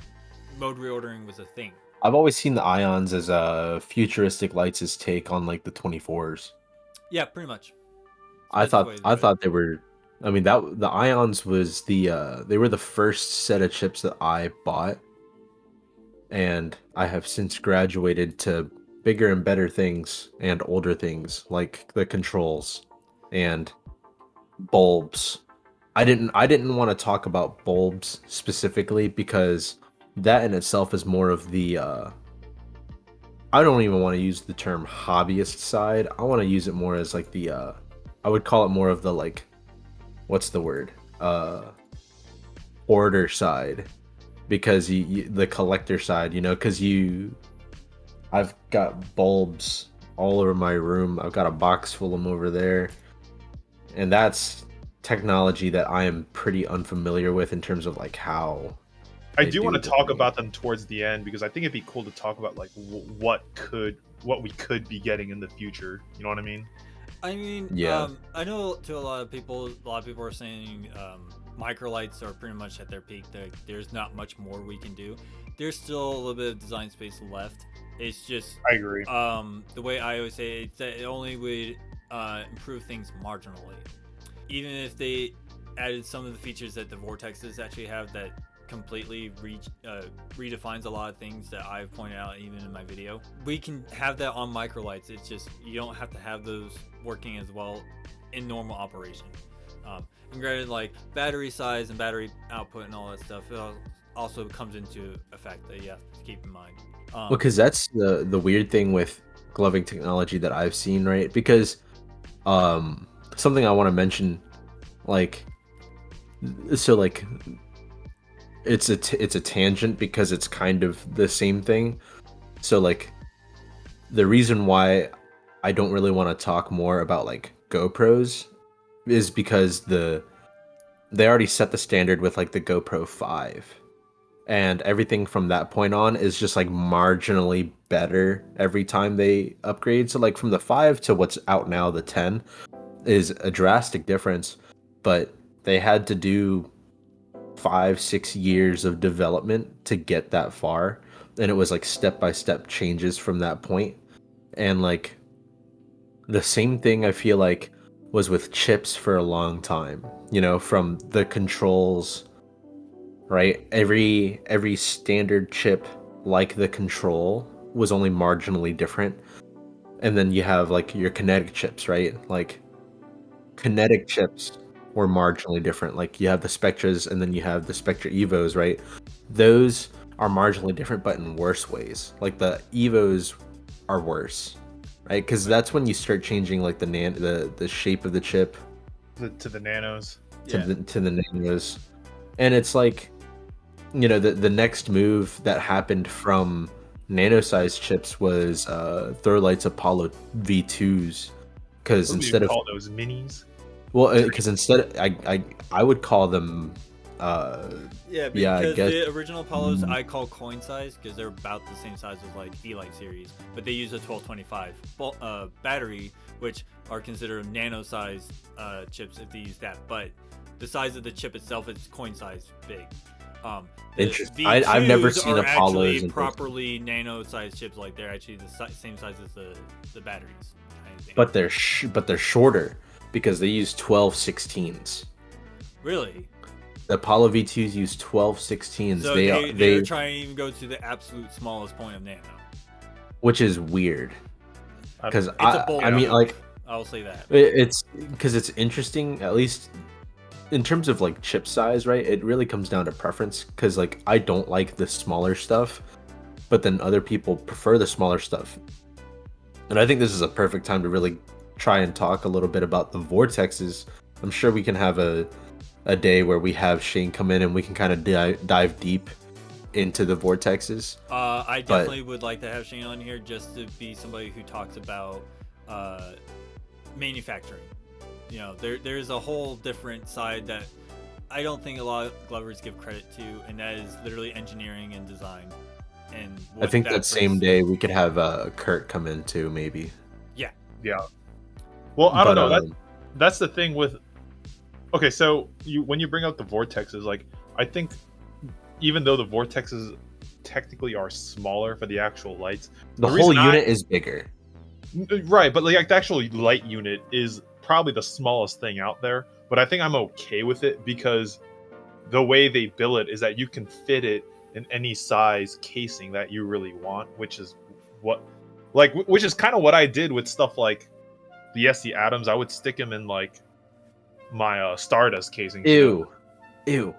Speaker 2: mode reordering was a thing.
Speaker 1: I've always seen the ions as futuristic lights' take on like the 24s.
Speaker 2: Yeah, pretty much.
Speaker 1: I thought they were. I mean, that the ions was they were the first set of chips that I bought, and I have since graduated to bigger and better things and older things like the controls and bulbs. I didn't want to talk about bulbs specifically because that in itself is more of the I don't even want to use the term hobbyist side. I want to use it more as like the I would call it more of the like, what's the word? hoarder side because the collector side, because I've got bulbs all over my room. I've got a box full of them over there, and that's technology that I am pretty unfamiliar with in terms of like how.
Speaker 4: I
Speaker 1: they
Speaker 4: do want to
Speaker 1: the
Speaker 4: talk
Speaker 1: thing.
Speaker 4: about them towards the end because I think it'd be cool to talk about like what we could be getting in the future. You know what I mean?
Speaker 2: I mean,
Speaker 1: Yeah.
Speaker 2: I know to a lot of people are saying microlights are pretty much at their peak. There's not much more we can do. There's still a little bit of design space left. It's just
Speaker 4: I agree.
Speaker 2: the way I always say it's that it only would improve things marginally. Even if they added some of the features that the vortexes actually have that completely redefines a lot of things that I've pointed out even in my video. We can have that on microlights. It's just you don't have to have those working as well in normal operation. And granted, like battery size and battery output and all that stuff, it also comes into effect that you have to keep in mind.
Speaker 1: Because that's the weird thing with gloving technology that I've seen, right? Because something I want to mention, like, so like it's a tangent because it's kind of the same thing. So like the reason why I don't really want to talk more about like GoPros is because they already set the standard with like the GoPro 5. And everything from that point on is just like marginally better every time they upgrade. So like from the 5 to what's out now, the 10, is a drastic difference. But they had to do 5-6 years of development to get that far, and it was like step-by-step changes from that point. And like the same thing I feel like was with chips for a long time, from the controls, right? Every standard chip, like the control, was only marginally different. And then you have like your kinetic chips, right? Like kinetic chips were marginally different. Like you have the Spectras and then you have the Spectra Evos, right? Those are marginally different, but in worse ways. Like the Evos are worse, right? Because that's when you start changing like the shape of the chip
Speaker 4: To the nanos.
Speaker 1: to the nanos, and it's like, the next move that happened from nano-sized chips was Therlight's Apollo V2s, because
Speaker 4: What do you
Speaker 1: instead of
Speaker 4: call those minis?
Speaker 1: well, because instead I would call them
Speaker 2: Yeah,
Speaker 1: yeah, I
Speaker 2: because
Speaker 1: guess
Speaker 2: the original Apollos I call coin size because they're about the same size as like Elight series, but they use a 1225 battery, which are considered nano size chips if they use that. But the size of the chip itself is coin size big. The
Speaker 1: Interesting. I've never
Speaker 2: V2s
Speaker 1: seen
Speaker 2: are
Speaker 1: Apollos
Speaker 2: actually
Speaker 1: in person.
Speaker 2: properly nano size chips. Like they're actually the same size as the batteries. Kind of thing.
Speaker 1: but they're shorter because they use 12/16s.
Speaker 2: Really?
Speaker 1: The Apollo V2s use 12/16s.
Speaker 2: So they're trying to even go to the absolute smallest point of nano.
Speaker 1: Which is weird. Because
Speaker 2: It's a bold
Speaker 1: I mean,
Speaker 2: move.
Speaker 1: like,
Speaker 2: I'll say that.
Speaker 1: it's because it's interesting, at least in terms of like chip size, right? It really comes down to preference. Because like I don't like the smaller stuff, but then other people prefer the smaller stuff. And I think this is a perfect time to really try and talk a little bit about the vortexes. I'm sure we can have a day where we have Shane come in and we can kind of dive deep into the vortexes.
Speaker 2: I definitely would like to have Shane on here just to be somebody who talks about manufacturing. There's a whole different side that I don't think a lot of Glovers give credit to, and that is literally engineering and design. And
Speaker 1: I think that same day we could have Kurt come in too, maybe.
Speaker 4: Yeah. Well, I don't know.
Speaker 1: um,
Speaker 4: That's the thing with. Okay, so when you bring up the vortexes, like I think even though the vortexes technically are smaller for the actual lights,
Speaker 1: the whole unit is bigger.
Speaker 4: Right, but like the actual light unit is probably the smallest thing out there. But I think I'm okay with it because the way they bill it is that you can fit it in any size casing that you really want, which is kind of what I did with stuff like the SE Atoms. I would stick them in like my Stardust casing.
Speaker 1: Ew.
Speaker 4: You're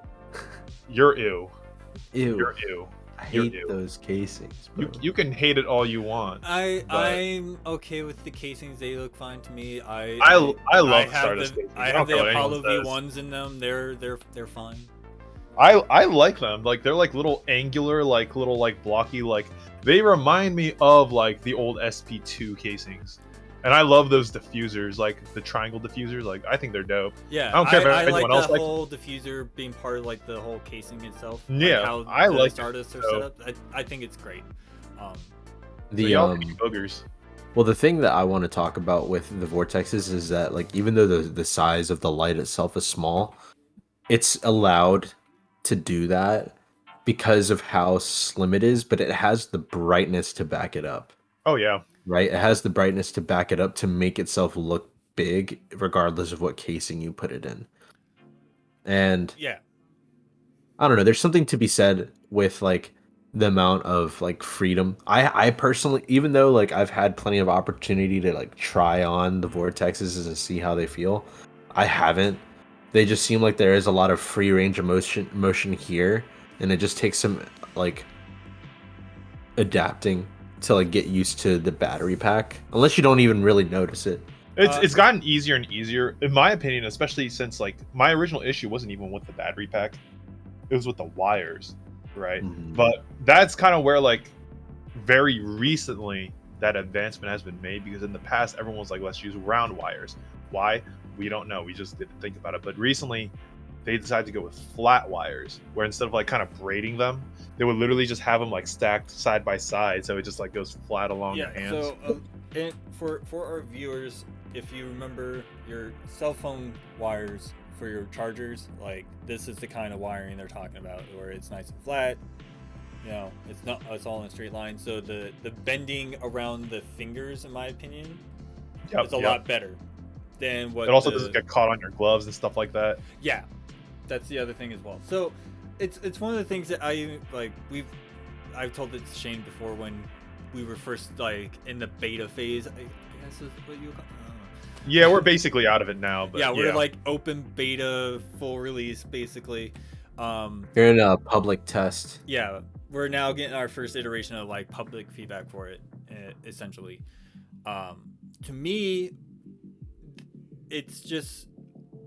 Speaker 4: ew. You're ew.
Speaker 1: I
Speaker 4: You're
Speaker 1: hate
Speaker 4: ew.
Speaker 1: those casings, bro.
Speaker 4: You can hate it all you want.
Speaker 2: I'm okay with the casings. They look fine to me. I
Speaker 4: love
Speaker 2: have
Speaker 4: Stardust
Speaker 2: the,
Speaker 4: casings.
Speaker 2: I
Speaker 4: don't
Speaker 2: have
Speaker 4: care
Speaker 2: the
Speaker 4: what anyone
Speaker 2: Apollo
Speaker 4: says.
Speaker 2: V1s in them. They're fine.
Speaker 4: I like them. Like they're like little angular, like little like blocky, like they remind me of like the old SP2 casings. And I love those diffusers, like the triangle diffusers. Like I think they're dope.
Speaker 2: Yeah,
Speaker 4: I don't care if
Speaker 2: I
Speaker 4: anyone
Speaker 2: like
Speaker 4: else
Speaker 2: that
Speaker 4: likes.
Speaker 2: whole diffuser being part of like the whole casing itself.
Speaker 4: Yeah,
Speaker 2: like how
Speaker 4: I
Speaker 2: the
Speaker 4: like it,
Speaker 2: Stardust are
Speaker 4: so-
Speaker 2: set up. I think it's great. Um,
Speaker 4: So
Speaker 1: The
Speaker 4: y'all can be boogers.
Speaker 1: well, the thing that I want to talk about with the vortexes is that like even though the size of the light itself is small, it's allowed to do that because of how slim it is, but it has the brightness to back it up,
Speaker 4: Oh yeah.
Speaker 1: right? It has the brightness to back it up to make itself look big regardless of what casing you put it in. And
Speaker 2: yeah,
Speaker 1: I don't know, there's something to be said with like the amount of like freedom. I personally, even though like I've had plenty of opportunity to like try on the vortexes and see how they feel, I haven't. They just seem like there is a lot of free range of motion here, and it just takes some like adapting to like get used to the battery pack. Unless you don't even really notice it.
Speaker 4: It's gotten easier and easier, in my opinion, especially since like my original issue wasn't even with the battery pack. It was with the wires, right?
Speaker 1: Mhm.
Speaker 4: But that's kind of where like very recently that advancement has been made, because in the past everyone was like, let's use round wires. Why? We don't know. We just didn't think about it. But recently they decided to go with flat wires, where instead of like kind of braiding them, they would literally just have them like stacked side by side, so it just like goes flat along your hands.
Speaker 2: So and for our viewers, if you remember your cell phone wires for your chargers, like this is the kind of wiring they're talking about, where it's nice and flat. You know, it's all in a straight line. So the bending around the fingers, in my opinion,
Speaker 4: Yep,
Speaker 2: is a
Speaker 4: yep.
Speaker 2: lot better than what.
Speaker 4: It also doesn't get caught on your gloves and stuff like that.
Speaker 2: Yeah, that's the other thing as well. So it's one of the things that I like. I've told it to Shane before when we were first like in the beta phase. I guess is what you.
Speaker 4: Yeah, we're basically out of it now. But
Speaker 2: Yeah, we're like open beta, full release, basically.
Speaker 1: You're in a public test.
Speaker 2: Yeah, we're now getting our first iteration of like public feedback for it, essentially. To me, it's just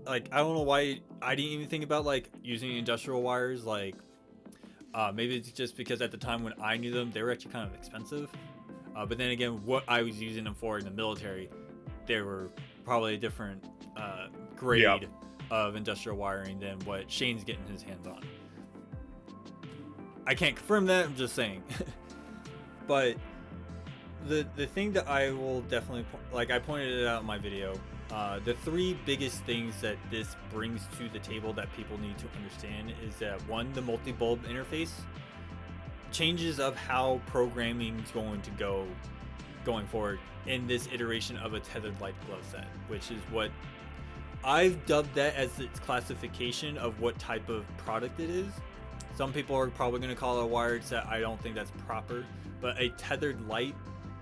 Speaker 2: like I don't know why I didn't even think about like using industrial wires. Like maybe it's just because at the time when I knew them, they were actually kind of expensive. But then again, what I was using them for in the military, they were probably a different grade of industrial wiring than what Shane's getting his hands on. I can't confirm that, I'm just saying. But the thing that I will definitely like, I pointed it out in my video, the three biggest things that this brings to the table that people need to understand is that one, the multi-bulb interface, changes of how programming is going to go going forward in this iteration of a tethered light glove set, which is what I've dubbed that as its classification of what type of product it is. Some people are probably going to call it a wired set. I don't think that's proper, but a tethered light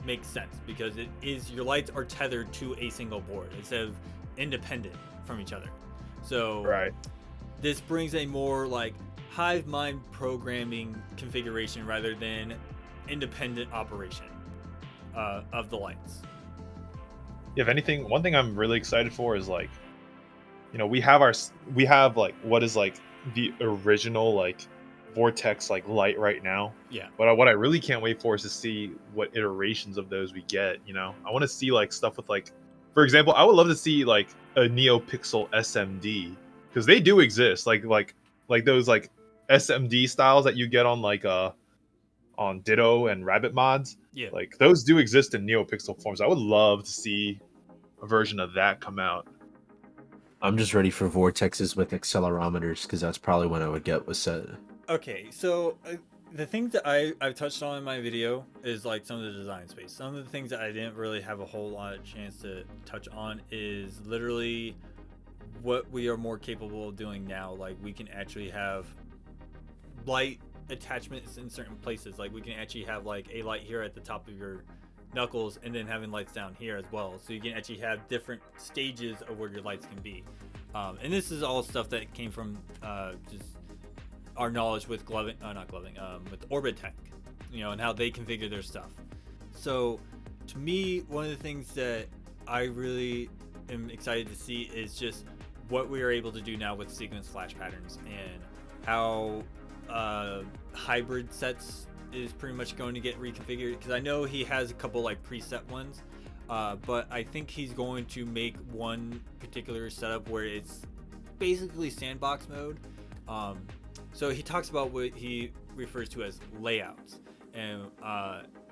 Speaker 2: makes sense because it is, your lights are tethered to a single board instead of independent from each other. So this brings a more like hive mind programming configuration rather than independent operation of the lights.
Speaker 4: If anything, one thing I'm really excited for is like, you know, we have like what is like the original like vortex like light right now.
Speaker 2: Yeah.
Speaker 4: But what I really can't wait for is to see what iterations of those we get. You know, I want to see like stuff with like, for example, I would love to see like a NeoPixel SMD, because they do exist. Like those like SMD styles that you get on like on Ditto and Rabbit mods.
Speaker 2: Yeah.
Speaker 4: Like those do exist in NeoPixel forms. I would love to see a version of that come out.
Speaker 1: I'm just ready for vortexes with accelerometers because that's probably when I would get with set.
Speaker 2: Okay, so the things that I've touched on in my video is like some of the design space. Some of the things that I didn't really have a whole lot of chance to touch on is literally what we are more capable of doing now. Like we can actually have light attachments in certain places. Like we can actually have like a light here at the top of your knuckles and then having lights down here as well. So you can actually have different stages of where your lights can be. And this is all stuff that came from just our knowledge with with Orbit Tech, you know, and how they configure their stuff. So to me, one of the things that I really am excited to see is just what we are able to do now with sequence flash patterns and how hybrid sets is pretty much going to get reconfigured, because I know he has a couple like preset ones, but I think he's going to make one particular setup where it's basically sandbox mode. So he talks about what he refers to as layouts, and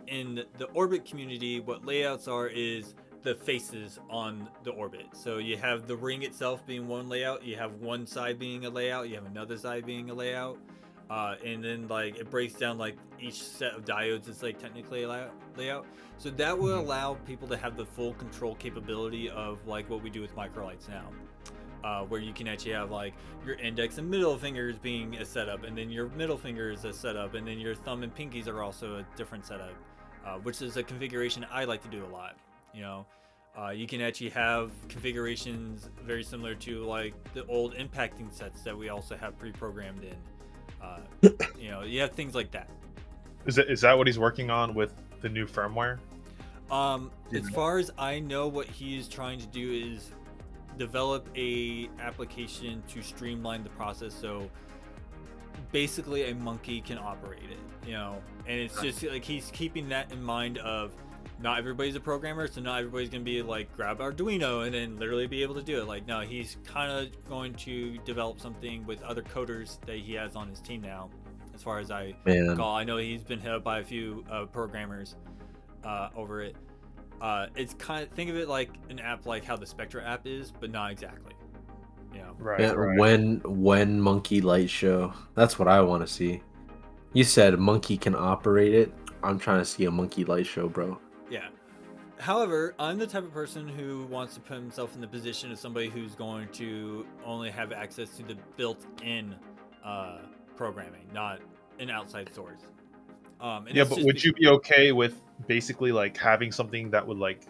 Speaker 2: in the orbit community, what layouts are is the faces on the orbit. So you have the ring itself being one layout, you have one side being a layout, you have another side being a layout, and then like it breaks down like each set of diodes is like technically a layout. So that will allow people to have the full control capability of like what we do with microlights now, where you can actually have like your index and middle fingers being a setup, and then your middle finger is a setup, and then your thumb and pinkies are also a different setup, which is a configuration I like to do a lot. You know, you can actually have configurations very similar to like the old impacting sets that we also have pre-programmed in. You know, you have things like that.
Speaker 4: Is that what he's working on with the new firmware?
Speaker 2: As far as I know, what he is trying to do is develop a application to streamline the process, so basically a monkey can operate it, you know. And it's just like he's keeping that in mind of not everybody's a programmer, so not everybody's gonna be like grab Arduino and then literally be able to do it. Like, no, he's kind of going to develop something with other coders that he has on his team now. As far as I recall, I know he's been hit up by a few programmers over it. It's kind of, think of it like an app like how the Spectra app is, but not exactly. You know?
Speaker 4: Right.
Speaker 1: Yeah,
Speaker 4: right.
Speaker 1: when Monkey Light Show? That's what I want to see. You said monkey can operate it. I'm trying to see a Monkey Light Show, bro.
Speaker 2: Yeah. However, I'm the type of person who wants to put himself in the position of somebody who's going to only have access to the built-in programming, not an outside source.
Speaker 4: Yeah, but would you be okay with basically like having something that would like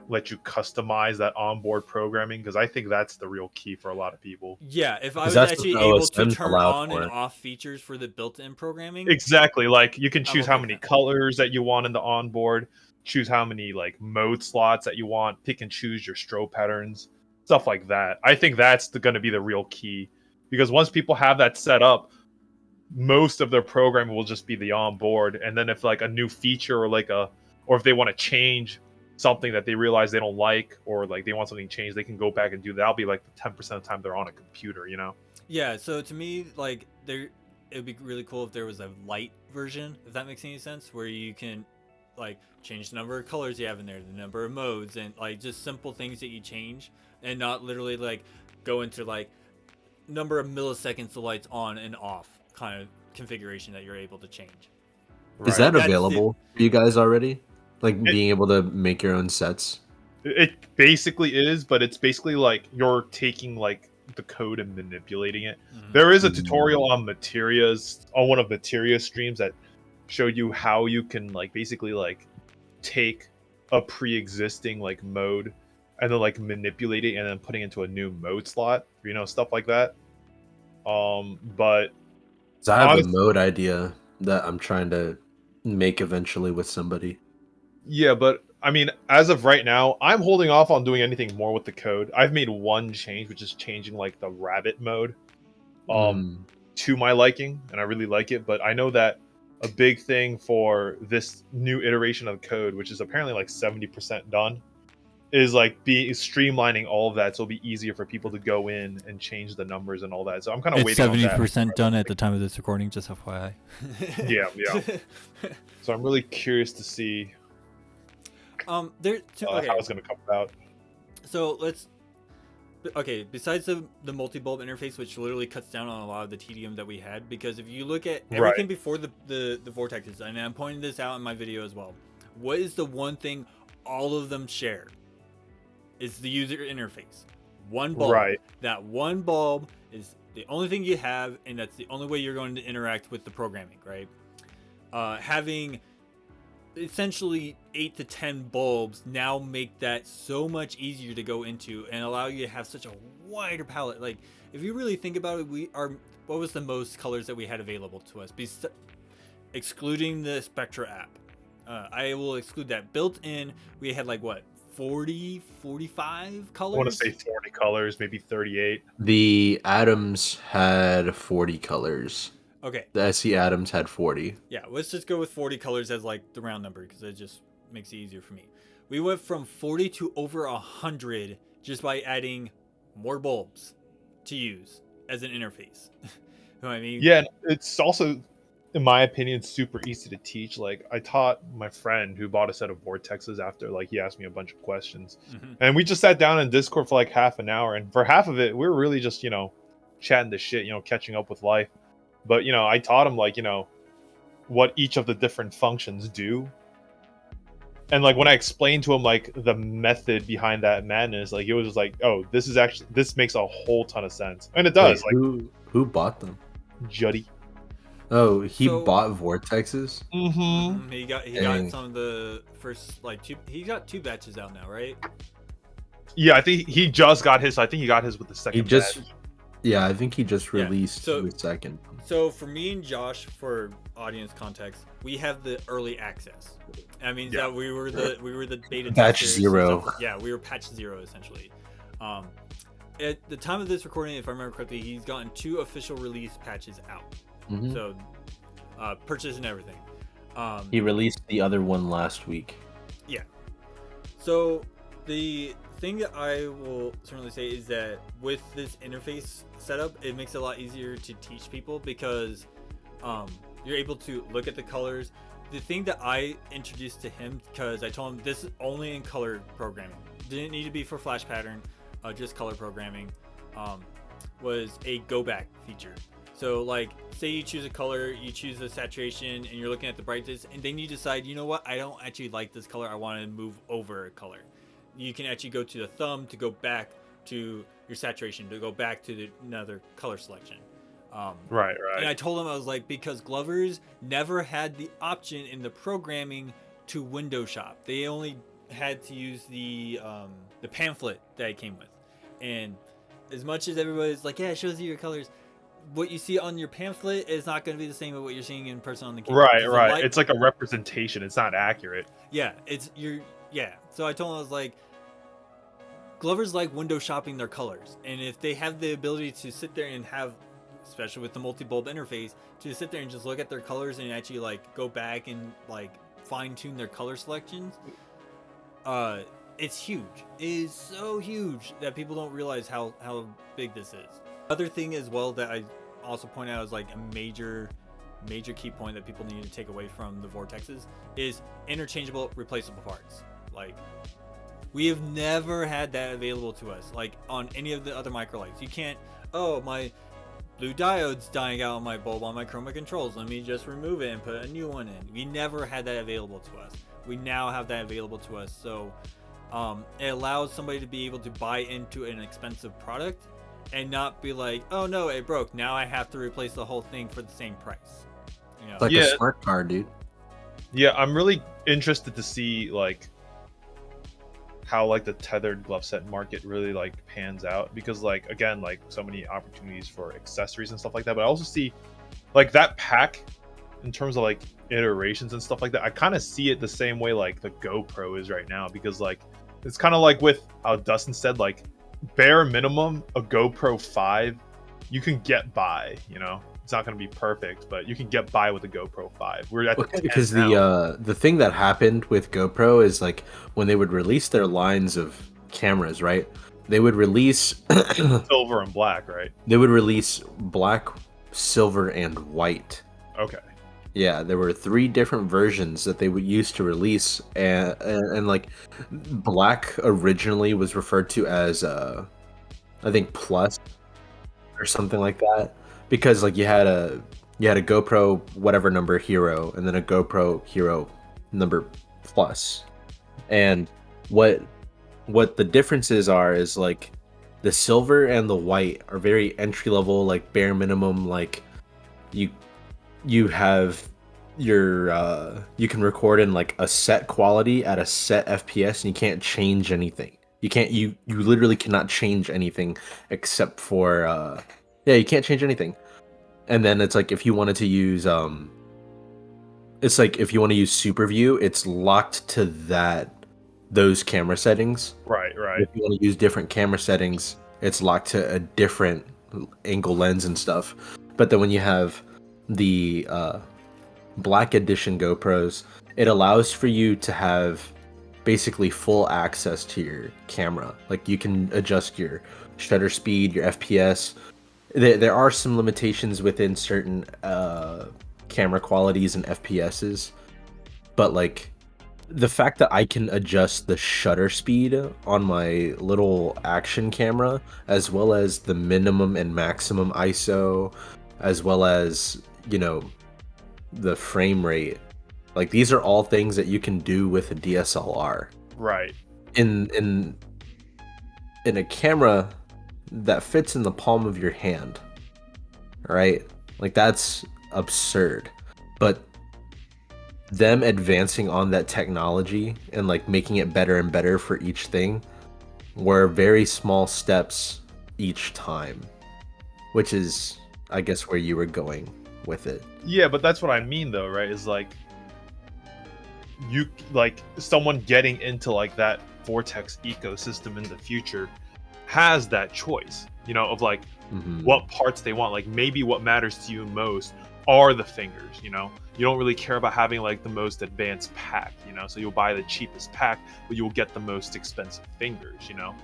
Speaker 4: let you customize that onboard programming? Because I think that's the real key for a lot of people.
Speaker 2: Yeah, if I was
Speaker 1: that's
Speaker 2: actually
Speaker 1: what
Speaker 2: able to
Speaker 1: OSM's
Speaker 2: turn
Speaker 1: allowed
Speaker 2: on
Speaker 1: for.
Speaker 2: and off features for the built-in programming.
Speaker 4: Exactly. Like you can choose
Speaker 2: okay
Speaker 4: how
Speaker 2: with
Speaker 4: many
Speaker 2: that.
Speaker 4: colors that you want in the onboard, choose how many like mode slots that you want, pick and choose your strobe patterns, stuff like that. I think that's going to be the real key, because once people have that set up, most of their programming will just be the onboard. And then if like a new feature or if they want to change something that they realize they don't like, or like they want something changed, they can go back and do that. That'll be like the 10% of the time they're on a computer, you know?
Speaker 2: Yeah, so to me, like it would be really cool if there was a light version, if that makes any sense, where you can like change the number of colors you have in there, the number of modes, and like just simple things that you change, and not literally like go into like number of milliseconds the lights on and off kind of configuration that you're able to change.
Speaker 1: Is that
Speaker 2: That's
Speaker 1: available for you guys already? Like being able to make your own sets?
Speaker 4: It basically is, but it's basically like you're taking like the code and manipulating it.
Speaker 2: Mhm.
Speaker 4: There is a tutorial on one of Materia's streams that showed you how you can like basically like take a pre-existing like mode and then like manipulate it and then putting it into a new mode slot, you know, stuff like that. But
Speaker 1: So I have a
Speaker 4: honestly,
Speaker 1: mode idea that I'm trying to make eventually with somebody.
Speaker 4: yeah, but I mean, as of right now, I'm holding off on doing anything more with the code. I've made one change, which is changing like the rabbit mode to my liking, and I really like it. But I know that a big thing for this new iteration of the code, which is apparently like 70% done, is like streamlining all of that, so it'll be easier for people to go in and change the numbers and all that. So I'm kind of
Speaker 2: It's
Speaker 4: waiting on that.
Speaker 2: 70% done at the time of this recording, just FYI.
Speaker 4: Yeah. So I'm really curious to see
Speaker 2: how it's
Speaker 4: going to come about.
Speaker 2: So besides the multi-bulb interface, which literally cuts down on a lot of the tedium that we had, because if you look at everything before the vortexes, and I'm pointing this out in my video as well, what is the one thing all of them share? Is the user interface. One bulb.
Speaker 4: Right.
Speaker 2: That one bulb is the only thing you have, and that's the only way you're going to interact with the programming, right? Having essentially 8 to 10 bulbs now make that so much easier to go into and allow you to have such a wider palette. Like, if you really think about it, what was the most colors that we had available to us, excluding the Spectra app? I will exclude that. Built in, we had like what, 40, 45 colors.
Speaker 4: I want to say 40 colors, maybe 38.
Speaker 1: The Atoms had 40 colors.
Speaker 2: Okay.
Speaker 1: The SE Atoms had 40.
Speaker 2: Yeah, let's just go with 40 colors as like the round number because it just makes it easier for me. We went from 40 to over 100 just by adding more bulbs to use as an interface. You know what I mean?
Speaker 4: Yeah, and it's also, in my opinion, super easy to teach. Like, I taught my friend who bought a set of vortexes after, like, he asked me a bunch of questions.
Speaker 2: Mhm.
Speaker 4: And we just sat down in Discord for like half an hour. And for half of it, we were really just, chatting the shit, catching up with life. But, I taught him, like, what each of the different functions do. And, like, when I explained to him, like, the method behind that madness, like, it was just like, oh, this makes a whole ton of sense. And it does.
Speaker 1: Wait,
Speaker 4: like,
Speaker 1: who bought them?
Speaker 4: Juddy.
Speaker 1: Oh, he
Speaker 2: So-
Speaker 1: bought vortexes?
Speaker 4: Mm-hmm.
Speaker 2: He got
Speaker 1: Dang.
Speaker 2: some of the first like two. He got 2 batches out now, right?
Speaker 4: Yeah, I think he just got his. I think he got his with the second.
Speaker 1: He just,
Speaker 4: batch.
Speaker 1: yeah, I think he just
Speaker 2: Yeah,
Speaker 1: released
Speaker 2: so-
Speaker 1: the second.
Speaker 2: So for me and Josh, for audience context, we have the early access. That means
Speaker 4: Yeah.
Speaker 2: that we were the beta
Speaker 1: Patch
Speaker 2: testers and
Speaker 1: 0.
Speaker 2: stuff. Yeah, we were patch 0 essentially. At the time of this recording, if I remember correctly, he's gotten 2 official release patches out.
Speaker 1: Mhm.
Speaker 2: So purchase and everything.
Speaker 1: He released the other one last week.
Speaker 2: So the thing that I will certainly say is that with this interface setup, it makes it a lot easier to teach people because you're able to look at the colors. The thing that I introduced to him, because I told him this is only in color programming, didn't need to be for flash pattern, just color programming, was a go back feature. So like, say you choose a color, you choose the saturation, and you're looking at the brightness, and then you decide, you know what, I don't actually like this color, I want to move over a color. You can actually go to the thumb to go back to your saturation, to go back to another color selection.
Speaker 4: Right.
Speaker 2: And I told him, I was like, because Glovers never had the option in the programming to window shop. They only had to use the pamphlet that it came with. And as much as everybody's like, yeah, it shows you your colors, what you see on your pamphlet is not going to be the same as what you're seeing in person on the keyboard.
Speaker 4: Right.
Speaker 2: Because the
Speaker 4: Right.
Speaker 2: light-
Speaker 4: It's like a representation. It's not accurate.
Speaker 2: Yeah, so I told him, I was like, Glovers like window shopping their colors, and if they have the ability to sit there and have, especially with the multi-bulb interface, to sit there and just look at their colors and actually like go back and like fine-tune their color selections, it's huge. It is so huge that people don't realize how big this is. Other thing as well that I also point out as like a major key point that people need to take away from the vortexes is interchangeable replaceable parts. Like, we have never had that available to us, like on any of the other microlights. You can't, oh, my blue diode's dying out on my bulb on my Chroma controls, let me just remove it and put a new one in. We never had that available to us. We now have that available to us, so it allows somebody to be able to buy into an expensive product and not be like, oh no, it broke, now I have to replace the whole thing for the same price. You know?
Speaker 1: It's like
Speaker 4: Yeah.
Speaker 1: a smart car, dude.
Speaker 4: Yeah, I'm really interested to see like how like the tethered glove set market really like pans out, because like again, like so many opportunities for accessories and stuff like that. But I also see like that pack in terms of like iterations and stuff like that. I kind of see it the same way like the GoPro is right now, because like it's kind of like with how Dustin said, like bare minimum a GoPro 5 you can get by, it's not going to be perfect, but you can get by with a GoPro 5. We're at the 10
Speaker 1: Because
Speaker 4: now.
Speaker 1: the thing that happened with GoPro is like when they would release their lines of cameras, right? They would release
Speaker 4: Silver and black, right?
Speaker 1: they would release black, silver, and white.
Speaker 4: Okay.
Speaker 1: Yeah, there were 3 different versions that they would use to release, and like black originally was referred to as I think plus or something like that, because like you had a GoPro whatever number hero and then a GoPro hero number plus. And what the differences are is like the silver and the white are very entry level, like bare minimum, like you have your you can record in like a set quality at a set FPS and you can't change anything. You literally cannot change anything except for you can't change anything. And then it's like if you wanted to use it's like if you want to use super view, it's locked to that those camera settings.
Speaker 4: Right.
Speaker 1: If you want to use different camera settings, it's locked to a different angle lens and stuff. But then when you have the Black Edition GoPros, it allows for you to have basically full access to your camera. Like you can adjust your shutter speed, your FPS. There are some limitations within certain camera qualities and FPSs, but like the fact that I can adjust the shutter speed on my little action camera, as well as the minimum and maximum ISO, as well as, you know, the frame rate. Like these are all things that you can do with a DSLR.
Speaker 4: Right.
Speaker 1: In a camera that fits in the palm of your hand, right? Like that's absurd. But them advancing on that technology and like making it better and better for each thing were very small steps each time, which is, I guess, where you were going with it.
Speaker 4: Yeah, but that's what I mean though, right? Is like you like someone getting into like that Vortex ecosystem in the future has that choice, you know, of like what parts they want. Like maybe what matters to you most are the fingers, you know. You don't really care about having like the most advanced pack, you know, so you'll buy the cheapest pack, but you'll get the most expensive fingers, you know.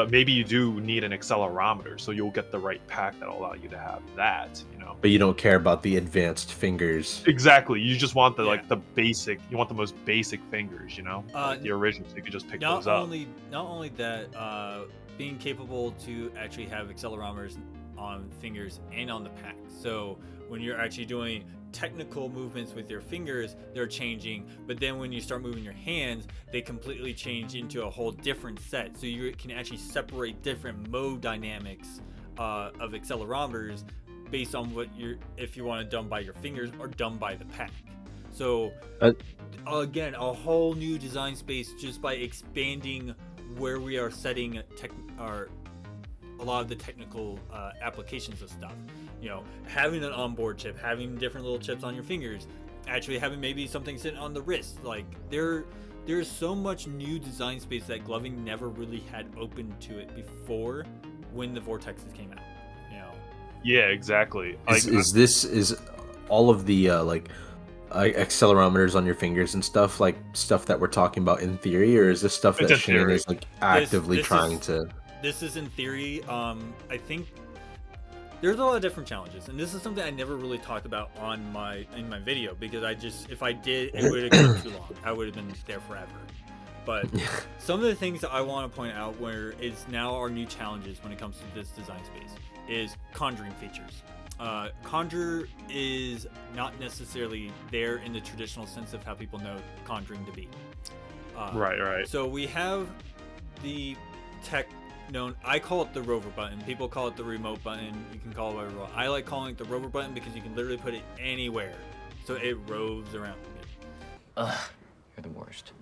Speaker 4: Maybe you do need an accelerometer, so you'll get the right pack that'll allow you to have that, you know.
Speaker 1: But you don't care about the advanced fingers.
Speaker 4: Exactly. You just want the like the basic. You want the most basic fingers, you know, like the original, so you can just pick those up.
Speaker 2: Not only that, being capable to actually have accelerometers on fingers and on the pack. So when you're actually doing technical movements with your fingers, they're changing, but then when you start moving your hands, they completely change into a whole different set. So you can actually separate different mode dynamics of accelerometers based on what if you want it done by your fingers or done by the pack. So again, a whole new design space just by expanding where we are setting a lot of the technical applications of stuff. You know, having an onboard chip, having different little chips on your fingers, actually having maybe something sitting on the wrist. Like there's so much new design space that gloving never really had open to it before when the Vortexes came out. You know.
Speaker 4: Yeah, exactly.
Speaker 1: Is all of the accelerometers on your fingers and stuff, like stuff that we're talking about in theory, or is this stuff that Shane is like actively trying to?
Speaker 2: This is in theory. I think there's a lot of different challenges, and this is something I never really talked about in my video, because if I did, it would have been too long. I would have been there forever. But some of the things that I want to point out where is now our new challenges when it comes to this design space is conjuring features. Conjure is not necessarily there in the traditional sense of how people know conjuring to be.
Speaker 4: Right.
Speaker 2: So we have the tech known, I call it the rover button. People call it the remote button. You can call it whatever you want. I like calling it the rover button because you can literally put it anywhere, so it roves around.
Speaker 6: Ugh, you're the worst.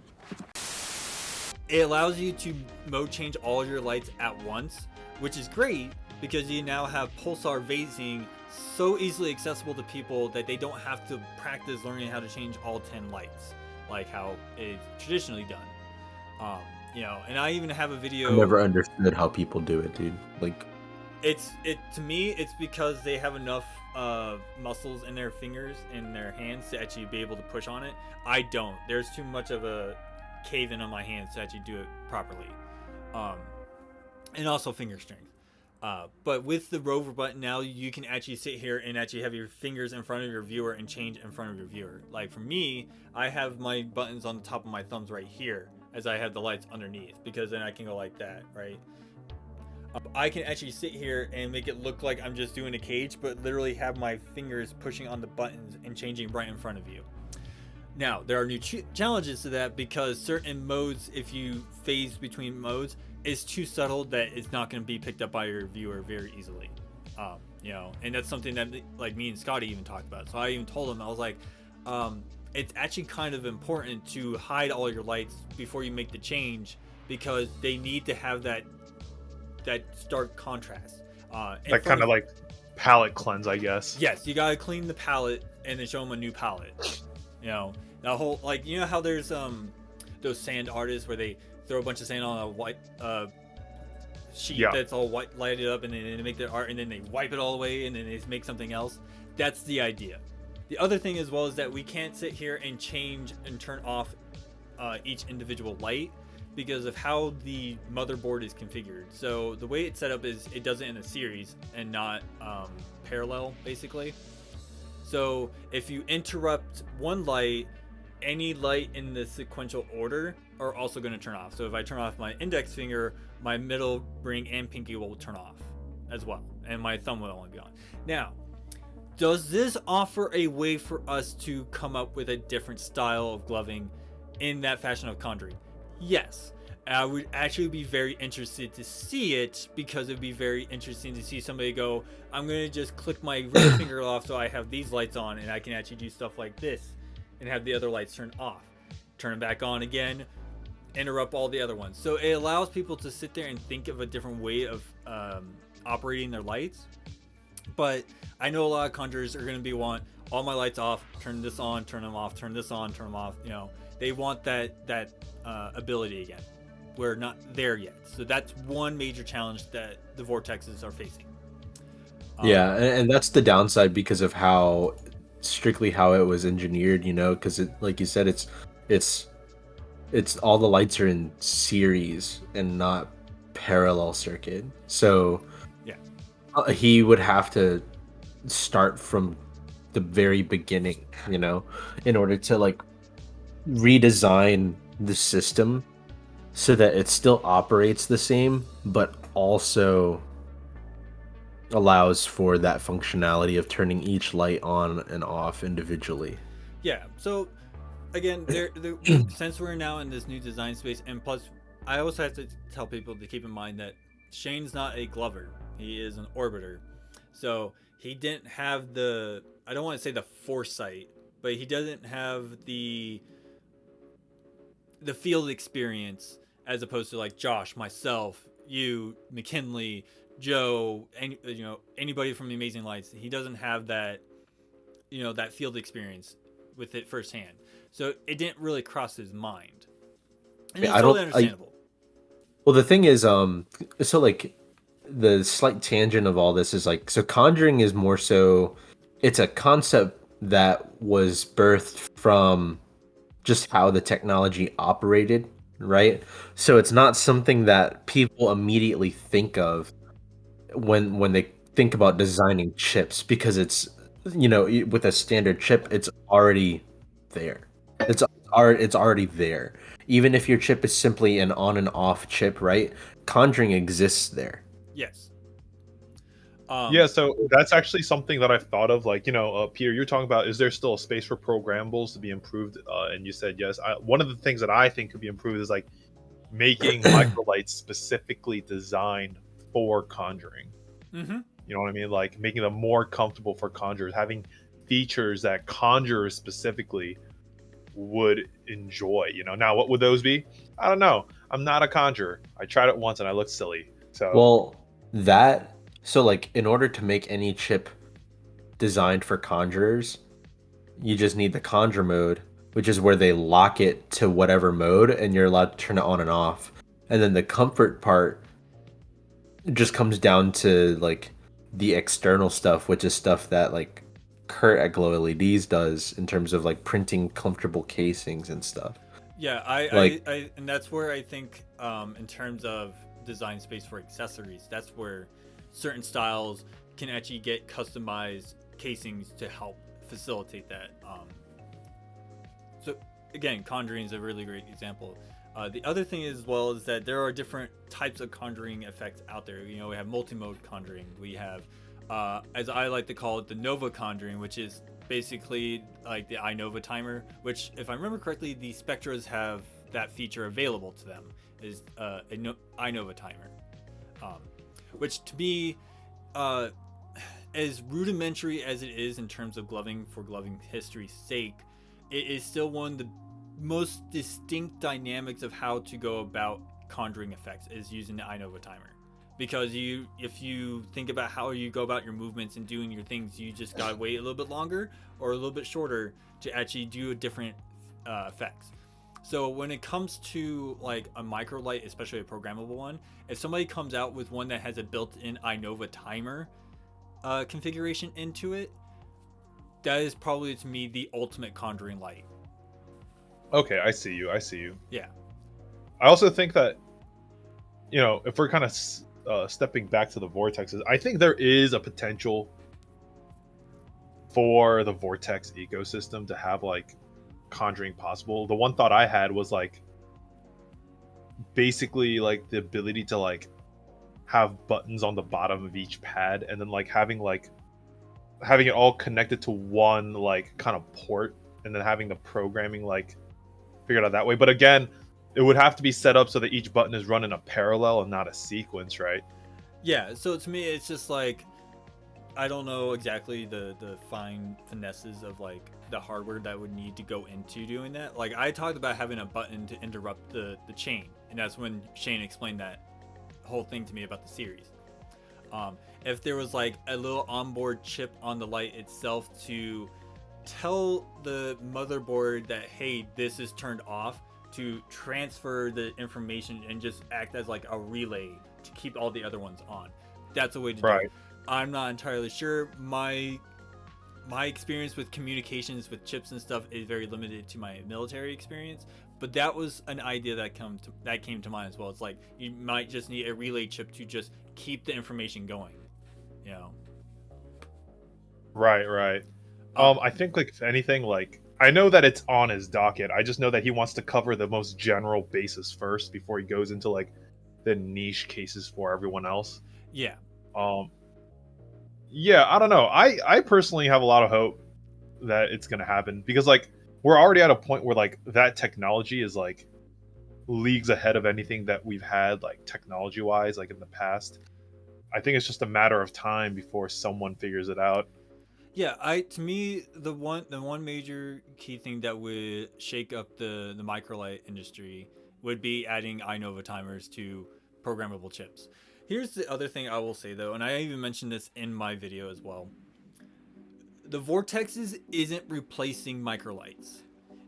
Speaker 2: It allows you to mode change all your lights at once, which is great because you now have pulsar phasing so easily accessible to people that they don't have to practice learning how to change all 10 lights like how it's traditionally done. You know, and I even have a video.
Speaker 1: I never understood how people do it, dude. Like,
Speaker 2: to me, it's because they have enough muscles in their fingers and their hands to actually be able to push on it. I don't. There's too much of a cave in on my hands to actually do it properly, and also finger strength. But with the rover button now, you can actually sit here and actually have your fingers in front of your viewer and change in front of your viewer. Like for me, I have my buttons on the top of my thumbs right here, as I have the lights underneath, because then I can go like that, right? I can actually sit here and make it look like I'm just doing a cage, but literally have my fingers pushing on the buttons and changing right in front of you. Now, there are new challenges to that because certain modes, if you phase between modes, is too subtle that it's not going to be picked up by your viewer very easily. You know, and that's something that like me and Scotty even talked about. So I even told him, I was like, it's actually kind of important to hide all your lights before you make the change, because they need to have that stark contrast.
Speaker 4: That kind of like palette cleanse, I guess.
Speaker 2: Yes, you gotta clean the palette and then show them a new palette. You know, that whole, like, you know how there's those sand artists where they throw a bunch of sand on a white sheet that's all white lighted up, and then they make their art, and then they wipe it all away, and then they make something else. That's the idea. The other thing as well is that we can't sit here and change and turn off each individual light because of how the motherboard is configured. So the way it's set up is it does it in a series and not parallel, basically. So if you interrupt one light, any light in the sequential order are also going to turn off. So if I turn off my index finger, my middle ring and pinky will turn off as well, and my thumb will only be on. Now, does this offer a way for us to come up with a different style of gloving in that fashion of conjuring? Yes. I would actually be very interested to see it, because it'd be very interesting to see somebody go, I'm going to just click my ring finger off so I have these lights on, and I can actually do stuff like this and have the other lights turned off. Turn them back on again, interrupt all the other ones. So it allows people to sit there and think of a different way of operating their lights. But I know a lot of conjurers are going to want all my lights off, turn this on, turn them off, turn this on, turn them off. You know, they want that ability again. We're not there yet. So that's one major challenge that the vortexes are facing.
Speaker 1: Yeah, and that's the downside because of how strictly how it was engineered, you know, because it, like you said, it's all the lights are in series and not parallel circuit. So
Speaker 2: yeah,
Speaker 1: he would have to start from the very beginning, you know, in order to like redesign the system so that it still operates the same, but also allows for that functionality of turning each light on and off individually.
Speaker 2: Yeah. So again, since we're now in this new design space, and plus, I also have to tell people to keep in mind that Shane's not a glover; he is an orbiter. So he didn't have the, I don't want to say the foresight, but he doesn't have the field experience as opposed to like Josh, myself, you, Mckinnley, Joe, anybody from the Amazing Lights. He doesn't have that, that field experience with it firsthand. So it didn't really cross his mind. And it's totally understandable.
Speaker 1: Well, the thing is, so like the slight tangent of all this is like, so Conjuring is more so, it's a concept that was birthed from just how the technology operated, right? So it's not something that people immediately think of when they think about designing chips, because it's, with a standard chip, it's already there. It's already there. Even if your chip is simply an on and off chip, right? Conjuring exists there.
Speaker 2: Yes.
Speaker 4: Yeah, so that's actually something that I've thought of. Like, Peter, you're talking about, is there still a space for programmables to be improved? And you said yes. One of the things that I think could be improved is like making microlights specifically designed for conjuring.
Speaker 2: Mm-hmm.
Speaker 4: You know what I mean? Like making them more comfortable for conjurers, having features that conjurers specifically would enjoy. Now what would those be? I don't know. I'm not a conjurer. I tried it once and I looked silly. So
Speaker 1: So like in order to make any chip designed for conjurers, you just need the conjure mode, which is where they lock it to whatever mode and you're allowed to turn it on and off. And then the comfort part just comes down to like the external stuff, which is stuff that like Kurt at Glow LEDs does in terms of like printing comfortable casings and stuff.
Speaker 2: Yeah, and that's where I think in terms of design space for accessories, that's where certain styles can actually get customized casings to help facilitate that. So again, Conjuring is a really great example. The other thing as well is that there are different types of conjuring effects out there. We have multi-mode conjuring. We have, as I like to call it, the Nova conjuring, which is basically like the iNova timer, which, if I remember correctly, the Spectras have that feature available to them, is an iNova timer. Which to me, as rudimentary as it is in terms of gloving for gloving history's sake, it is still one of the most distinct dynamics of how to go about conjuring effects is using the iNova timer. Because if you think about how you go about your movements and doing your things, you just gotta wait a little bit longer or a little bit shorter to actually do a different effects. So when it comes to like a micro light, especially a programmable one, if somebody comes out with one that has a built-in iNova timer configuration into it, that is probably to me the ultimate conjuring light.
Speaker 4: Okay, I see you. I see you.
Speaker 2: Yeah.
Speaker 4: I also think that, you know, if we're kind of stepping back to the vortexes, I think there is a potential for the vortex ecosystem to have like conjuring possible. The one thought I had was like basically like the ability to like have buttons on the bottom of each pad, and then like having it all connected to one like kind of port, and then having the programming like figured out that way. But again, it would have to be set up so that each button is run in a parallel and not a sequence, right?
Speaker 2: Yeah, so to me it's just like, I don't know exactly the fine finesses of like the hardware that would need to go into doing that. Like I talked about having a button to interrupt the chain, and that's when Shane explained that whole thing to me about the series. If there was like a little onboard chip on the light itself to tell the motherboard that, hey, this is turned off, to transfer the information and just act as like a relay to keep all the other ones on. That's a way to do it. I'm not entirely sure. My experience with communications with chips and stuff is very limited to my military experience, but that was an idea that came to mind as well. It's like you might just need a relay chip to just keep the information going, you know.
Speaker 4: Right. I think like if anything, like I know that it's on his docket. I just know that he wants to cover the most general basis first before he goes into like the niche cases for everyone else.
Speaker 2: Yeah.
Speaker 4: Yeah, I don't know. I personally have a lot of hope that it's gonna happen, because like we're already at a point where like that technology is like leagues ahead of anything that we've had like technology wise like in the past. I think it's just a matter of time before someone figures it out.
Speaker 2: Yeah, to me the one major key thing that would shake up the microlight industry would be adding iNova timers to programmable chips. Here's the other thing I will say though, and I even mentioned this in my video as well. The vortexes isn't replacing microlights.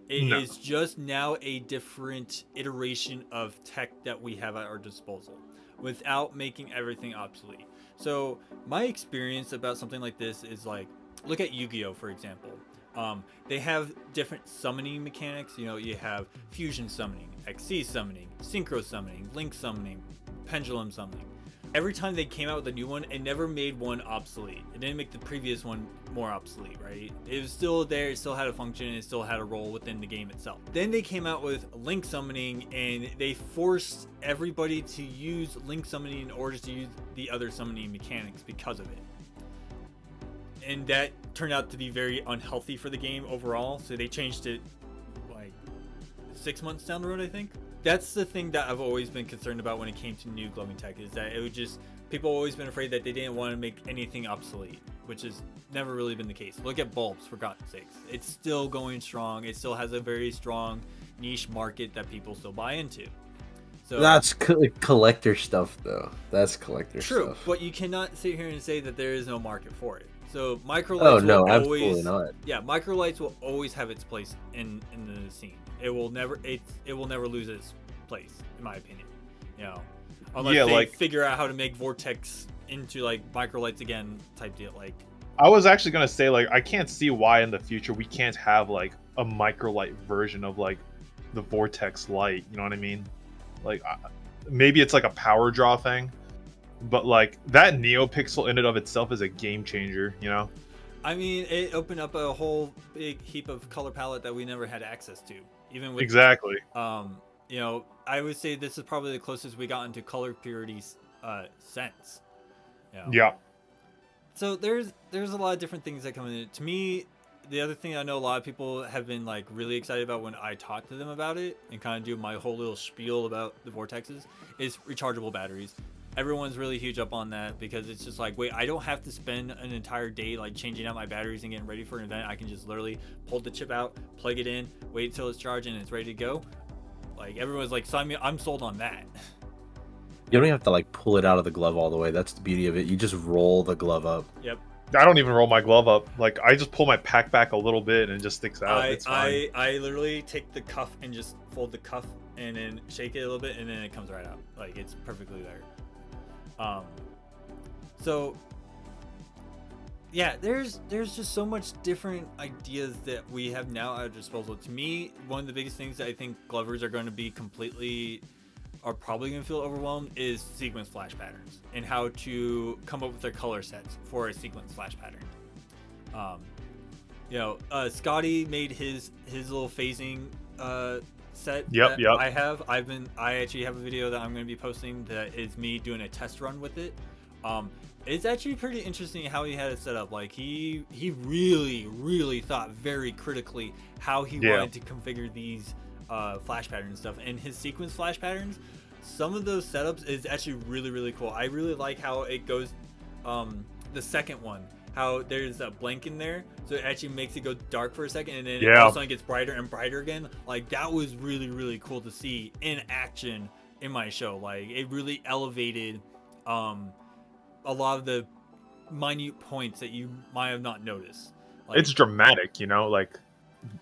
Speaker 2: It is just now a different iteration of tech that we have at our disposal without making everything obsolete. So my experience about something like this is like, look at Yu-Gi-Oh, for example. They have different summoning mechanics. You know, you have fusion summoning, XC summoning, synchro summoning, link summoning, pendulum summoning. Every time they came out with a new one, it never made one obsolete. It didn't make the previous one more obsolete, right? It was still there, it still had a function, and it still had a role within the game itself. Then they came out with link summoning, and they forced everybody to use link summoning in order to use the other summoning mechanics because of it. And that turned out to be very unhealthy for the game overall, so they changed it like 6 months down the road, I think. That's the thing that I've always been concerned about when it came to new glowing tech, is that it would just, people have always been afraid that they didn't want to make anything obsolete, which has never really been the case. Look at bulbs, for God's sakes. It's still going strong. It still has a very strong niche market that people still buy into. So
Speaker 1: that's collector stuff though. That's collector stuff.
Speaker 2: True, but you cannot sit here and say that there is no market for it. So microlights
Speaker 1: absolutely not.
Speaker 2: Yeah, microlights will always have its place in the scene. It will never lose its place, in my opinion. You know, unless they figure out how to make vortex into like microlights again type deal. Like,
Speaker 4: I was actually gonna say, like, I can't see why in the future we can't have like a microlight version of like the vortex light. You know what I mean? Like, maybe it's like a power draw thing, but like that NeoPixel in and of itself is a game changer. You know?
Speaker 2: I mean, it opened up a whole big heap of color palette that we never had access to. Even with
Speaker 4: exactly.
Speaker 2: You know, I would say this is probably the closest we got into color purity sense. You know?
Speaker 4: Yeah.
Speaker 2: So there's a lot of different things that come in. To me, the other thing I know a lot of people have been like really excited about when I talk to them about it and kind of do my whole little spiel about the vortexes is rechargeable batteries. Everyone's really huge up on that because it's just like, wait, I don't have to spend an entire day like changing out my batteries and getting ready for an event. I can just literally pull the chip out, plug it in, wait until it's charging and it's ready to go. Like, everyone's like, I'm sold on that.
Speaker 1: You don't even have to like pull it out of the glove all the way. That's the beauty of it. You just roll the glove up.
Speaker 2: Yep.
Speaker 4: I don't even roll my glove up. Like I just pull my pack back a little bit and it just sticks out. It's fine.
Speaker 2: I literally take the cuff and just fold the cuff and then shake it a little bit and then it comes right out. Like it's perfectly there. So yeah, there's just so much different ideas that we have now at our disposal. To me, one of the biggest things that I think glovers are going to be probably going to feel overwhelmed is sequence flash patterns and how to come up with their color sets for a sequence flash pattern. Scotty made his little phasing set.
Speaker 4: Yep.
Speaker 2: I actually have a video that I'm going to be posting that is me doing a test run with it. It's actually pretty interesting how he had it set up. Like he really thought very critically how he wanted to configure these flash patterns stuff, and his sequence flash patterns, some of those setups is actually really cool. I really like how it goes, the second one, how there's a blank in there, so it actually makes it go dark for a second, and then all of a sudden it gets brighter and brighter again. Like that was really cool to see in action in my show. Like it really elevated a lot of the minute points that you might have not noticed. Like,
Speaker 4: it's dramatic, like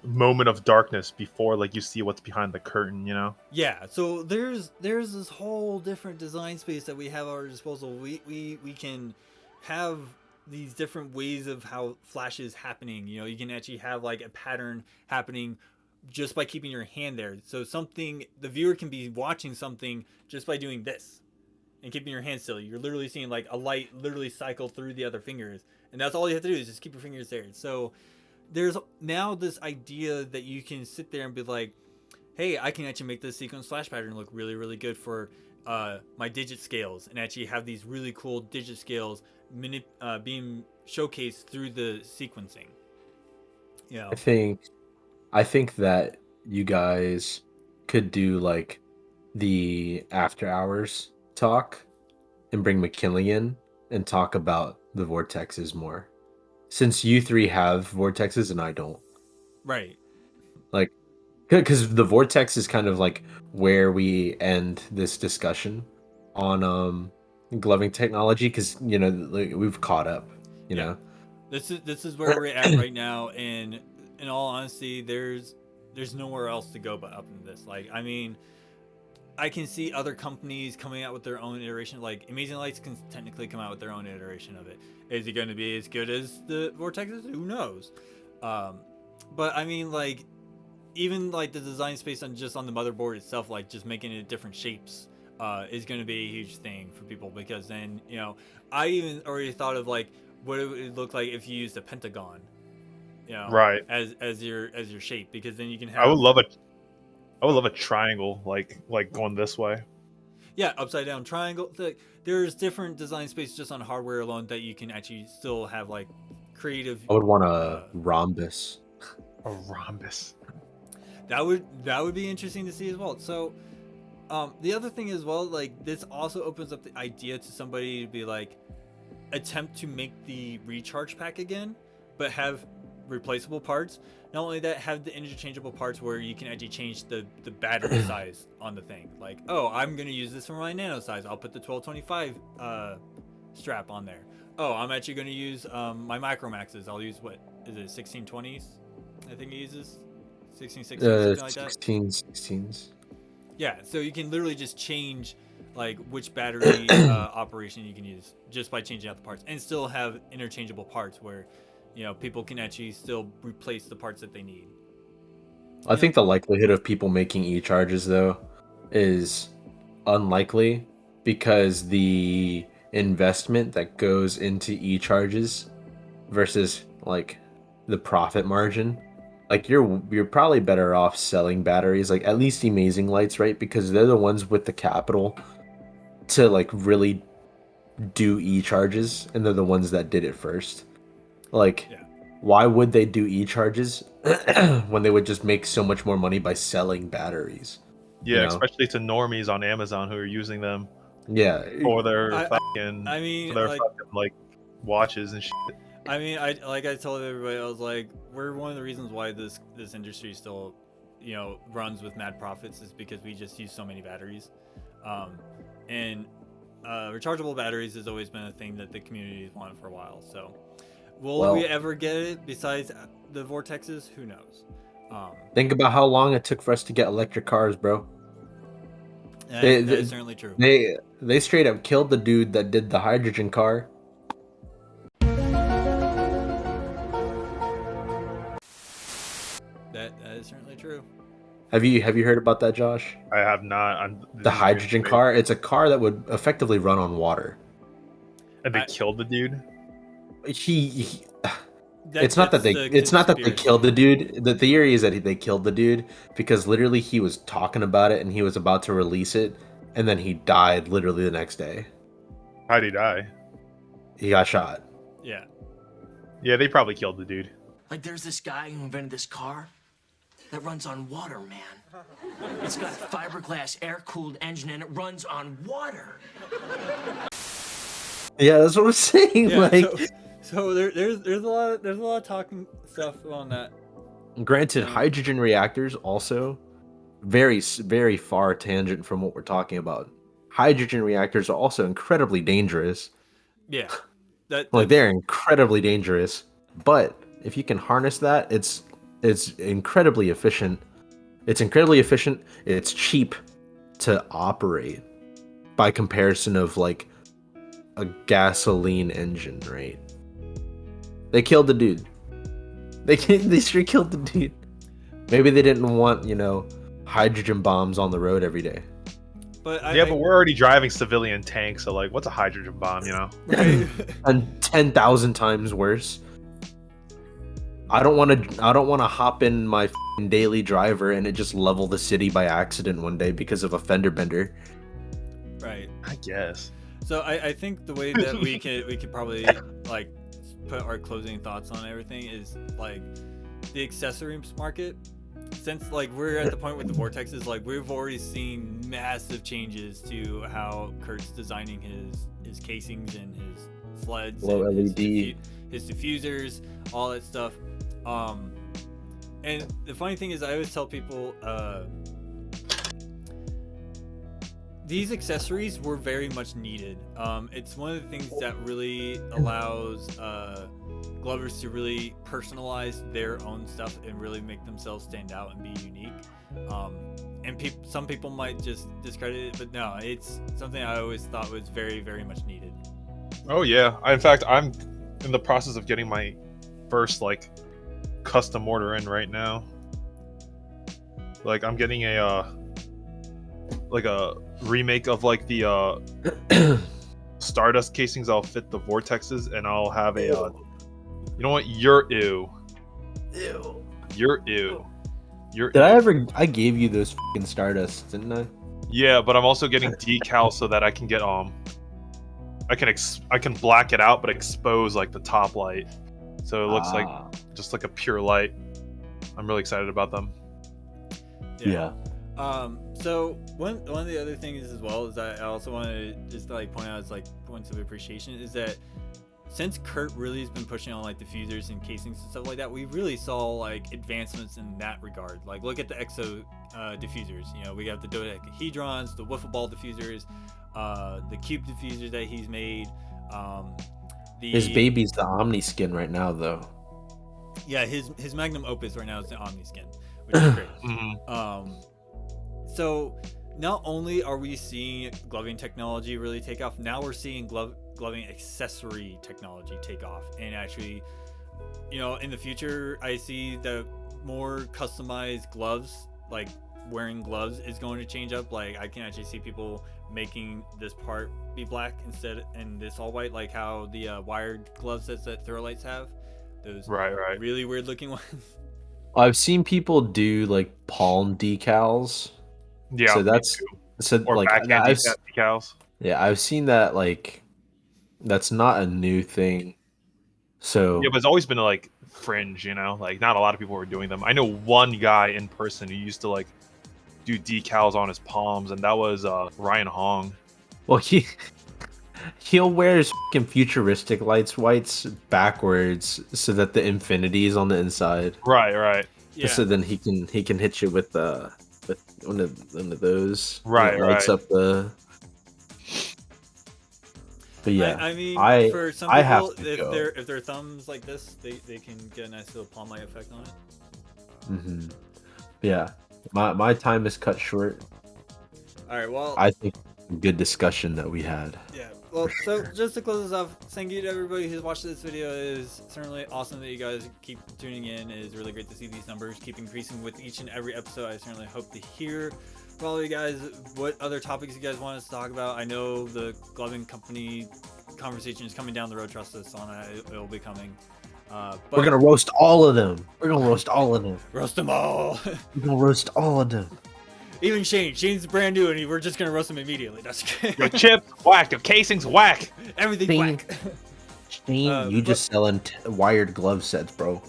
Speaker 4: moment of darkness before like you see what's behind the curtain.
Speaker 2: Yeah, so there's this whole different design space that we have at our disposal. We can have these different ways of how flash is happening. You can actually have like a pattern happening just by keeping your hand there. So the viewer can be watching something just by doing this and keeping your hand still. You're literally seeing like a light literally cycle through the other fingers, and that's all you have to do is just keep your fingers there. So there's now this idea that you can sit there and be like, hey, I can actually make this sequence flash pattern look really good for my digit scales, and actually have these really cool digit scales being showcased through the sequencing.
Speaker 1: I think that you guys could do like the after hours talk and bring Mckinnley in and talk about the vortexes more, since you three have vortexes and I don't.
Speaker 2: Right.
Speaker 1: Like, because the vortex is kind of like where we end this discussion on gloving technology, because like, we've caught up. You know,
Speaker 2: this is where we're at right now, and in all honesty, there's nowhere else to go but up in this. Like, I mean, I can see other companies coming out with their own iteration. Like Amazing Lights can technically come out with their own iteration of it. Is it going to be as good as the vortexes? Who knows? But I mean, like, even like the design space on the motherboard itself, like just making it different shapes, is going to be a huge thing for people, because then I even already thought of like what it would look like if you used a pentagon,
Speaker 4: right,
Speaker 2: as your shape, because then you can have.
Speaker 4: I would love a triangle, like going this way.
Speaker 2: Yeah, upside down triangle. There's different design space just on hardware alone that you can actually still have like creative.
Speaker 1: I would want a rhombus.
Speaker 4: A rhombus.
Speaker 2: That would be interesting to see as well. So, the other thing as well, like this also opens up the idea to somebody to be like, attempt to make the recharge pack again, but have replaceable parts. Not only that, have the interchangeable parts where you can actually change the battery size on the thing. Like, oh, I'm gonna use this for my nano size, I'll put the 1225 strap on there. Oh, I'm actually gonna use my Micromaxes, I'll use, what is it, 1620s I think it uses, 1660s, something like that.
Speaker 1: 1616s.
Speaker 2: Yeah, so you can literally just change like which battery operation you can use just by changing out the parts, and still have interchangeable parts where people can actually still replace the parts that they need.
Speaker 1: I think the likelihood of people making e-charges though is unlikely, because the investment that goes into e-charges versus like the profit margin, like you're probably better off selling batteries, like at least Amazing Lights, right? Because they're the ones with the capital to like really do e-charges, and they're the ones that did it first. Like, why would they do e-charges when they would just make so much more money by selling batteries?
Speaker 4: Yeah, especially to normies on Amazon who are using them.
Speaker 1: Yeah,
Speaker 4: for their
Speaker 2: fucking
Speaker 4: like watches and shit.
Speaker 2: I mean, I told everybody, I was like, we're one of the reasons why this industry still, runs with mad profits, is because we just use so many batteries, and rechargeable batteries has always been a thing that the community has wanted for a while. So, Will we ever get it besides the vortexes? Who knows?
Speaker 1: Think about how long it took for us to get electric cars, bro.
Speaker 2: That is certainly true.
Speaker 1: They straight up killed the dude that did the hydrogen car.
Speaker 2: That is certainly true.
Speaker 1: Have you heard about that, Josh?
Speaker 4: I have not.
Speaker 1: The hydrogen car. It's a car that would effectively run on water.
Speaker 4: And they killed the dude.
Speaker 1: It's not that they killed the dude. The theory is that they killed the dude because literally he was talking about it and he was about to release it, and then he died literally the next day.
Speaker 4: How'd he die?
Speaker 1: He got shot.
Speaker 2: Yeah.
Speaker 4: Yeah, they probably killed the dude.
Speaker 7: Like, there's this guy who invented this car that runs on water, man. It's got a fiberglass air-cooled engine and it runs on water.
Speaker 1: Yeah, that's what I'm saying.
Speaker 2: Yeah, so there's a lot of talking stuff on that.
Speaker 1: Granted, hydrogen reactors also very far tangent from what we're talking about. Hydrogen reactors are also incredibly dangerous.
Speaker 2: Yeah,
Speaker 1: they're incredibly dangerous. But if you can harness that, it's incredibly efficient. It's incredibly efficient. It's cheap to operate by comparison of like a gasoline engine, right? They killed the dude. They straight killed the dude. Maybe they didn't want, hydrogen bombs on the road every day.
Speaker 2: But
Speaker 4: but we're already driving civilian tanks, so like, what's a hydrogen bomb,
Speaker 2: Right.
Speaker 1: And 10,000 times worse. I don't want to hop in my daily driver and it just level the city by accident one day because of a fender bender.
Speaker 2: Right.
Speaker 4: I guess.
Speaker 2: So I think the way that we could probably like put our closing thoughts on everything is like the accessories market. Since like we're at the point with the vortexes, like we've already seen massive changes to how Kurt's designing his casings and his sleds,
Speaker 1: low
Speaker 2: and
Speaker 1: LED,
Speaker 2: his diffusers, all that stuff. And the funny thing is, I always tell people these accessories were very much needed. It's one of the things that really allows glovers to really personalize their own stuff and really make themselves stand out and be unique. And some people might just discredit it, but no, it's something I always thought was very, very much needed.
Speaker 4: Oh yeah. In fact, I'm in the process of getting my first like custom order in right now. Like I'm getting a remake of like the Stardust casings. I'll fit the vortexes and I'll have a you know what? You're ew.
Speaker 1: I gave you those fucking Stardust, didn't I?
Speaker 4: Yeah, but I'm also getting decals so that I can get I can black it out but expose like the top light. So it looks like just like a pure light. I'm really excited about them.
Speaker 1: Yeah.
Speaker 2: So one of the other things as well is that I also want to just like point out as like points of appreciation is that since Kurt really has been pushing on like diffusers and casings and stuff like that, we really saw like advancements in that regard. Like look at the EXO diffusers. We got the dodecahedrons, the wiffle ball diffusers, the cube diffusers that he's made.
Speaker 1: His baby's the Omni skin right now, though.
Speaker 2: Yeah, his magnum opus right now is the Omni skin, which is great.
Speaker 4: Mm-hmm.
Speaker 2: So not only are we seeing gloving technology really take off, now we're seeing gloving accessory technology take off. And actually, in the future, I see the more customized gloves, like wearing gloves, is going to change up. Like I can actually see people making this part be black instead and this all white, like how the wired gloves that Therolites have. Those
Speaker 4: right
Speaker 2: really weird looking ones.
Speaker 1: I've seen people do like palm decals.
Speaker 4: Yeah,
Speaker 1: so that's
Speaker 4: or
Speaker 1: like
Speaker 4: decals.
Speaker 1: Yeah, I've seen that. Like that's not a new thing. So
Speaker 4: yeah, but it's always been like fringe, like not a lot of people were doing them. I know one guy in person who used to like do decals on his palms, and that was Ryan Hong.
Speaker 1: Well, he'll wear his fucking futuristic whites backwards so that the infinity is on the inside.
Speaker 4: Right.
Speaker 2: Yeah.
Speaker 1: So then he can hit you with one of those.
Speaker 4: Right.
Speaker 1: Lights up the. But yeah,
Speaker 2: I mean,
Speaker 1: I
Speaker 2: for some
Speaker 1: I have
Speaker 2: people,
Speaker 1: to go.
Speaker 2: if their thumbs like this, they can get a nice little palm eye effect on it.
Speaker 1: Mm-hmm. Yeah, my time is cut short.
Speaker 2: All right, well,
Speaker 1: I think good discussion that we had.
Speaker 2: yeah. Well, so just to close this off, thank you to everybody who's watched this video. It is certainly awesome that you guys keep tuning in. It is really great to see these numbers keep increasing with each and every episode. I certainly hope to hear from all of you guys what other topics you guys want us to talk about. I know the gloving company conversation is coming down the road. Trust us on it. It'll be coming. But
Speaker 1: We're gonna roast all of them. We're gonna roast all of them.
Speaker 2: roast them all.
Speaker 1: We're gonna roast all of them.
Speaker 2: Even Shane. Shane's brand new, and we're just gonna roast him immediately. That's
Speaker 4: Your chips whack. Your casings whack.
Speaker 2: everything
Speaker 1: Shane.
Speaker 2: whack.
Speaker 1: Shane, you just selling wired glove sets, bro.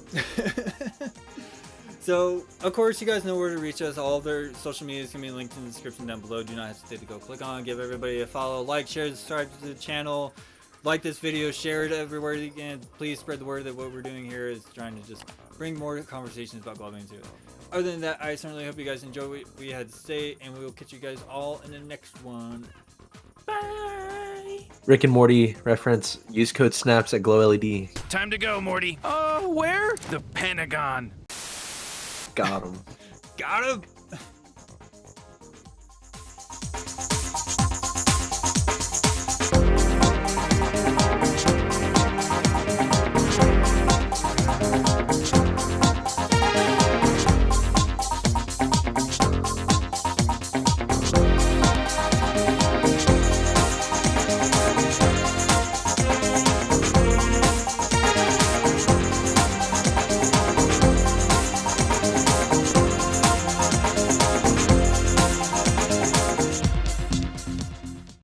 Speaker 2: So, of course, you guys know where to reach us. All of their social media is going to be linked in the description down below. Do not hesitate to go click on, give everybody a follow, like, share, subscribe to the channel, like this video, share it everywhere you can. Please spread the word that what we're doing here is trying to just bring more conversations about gloving to it. Other than that, I certainly hope you guys enjoy what we had to say, and we will catch you guys all in the next one. Bye!
Speaker 1: Rick and Morty reference. Use code SNAPS at Glow LED.
Speaker 8: Time to go, Morty. Where? The Pentagon.
Speaker 1: Got him.
Speaker 2: Got him!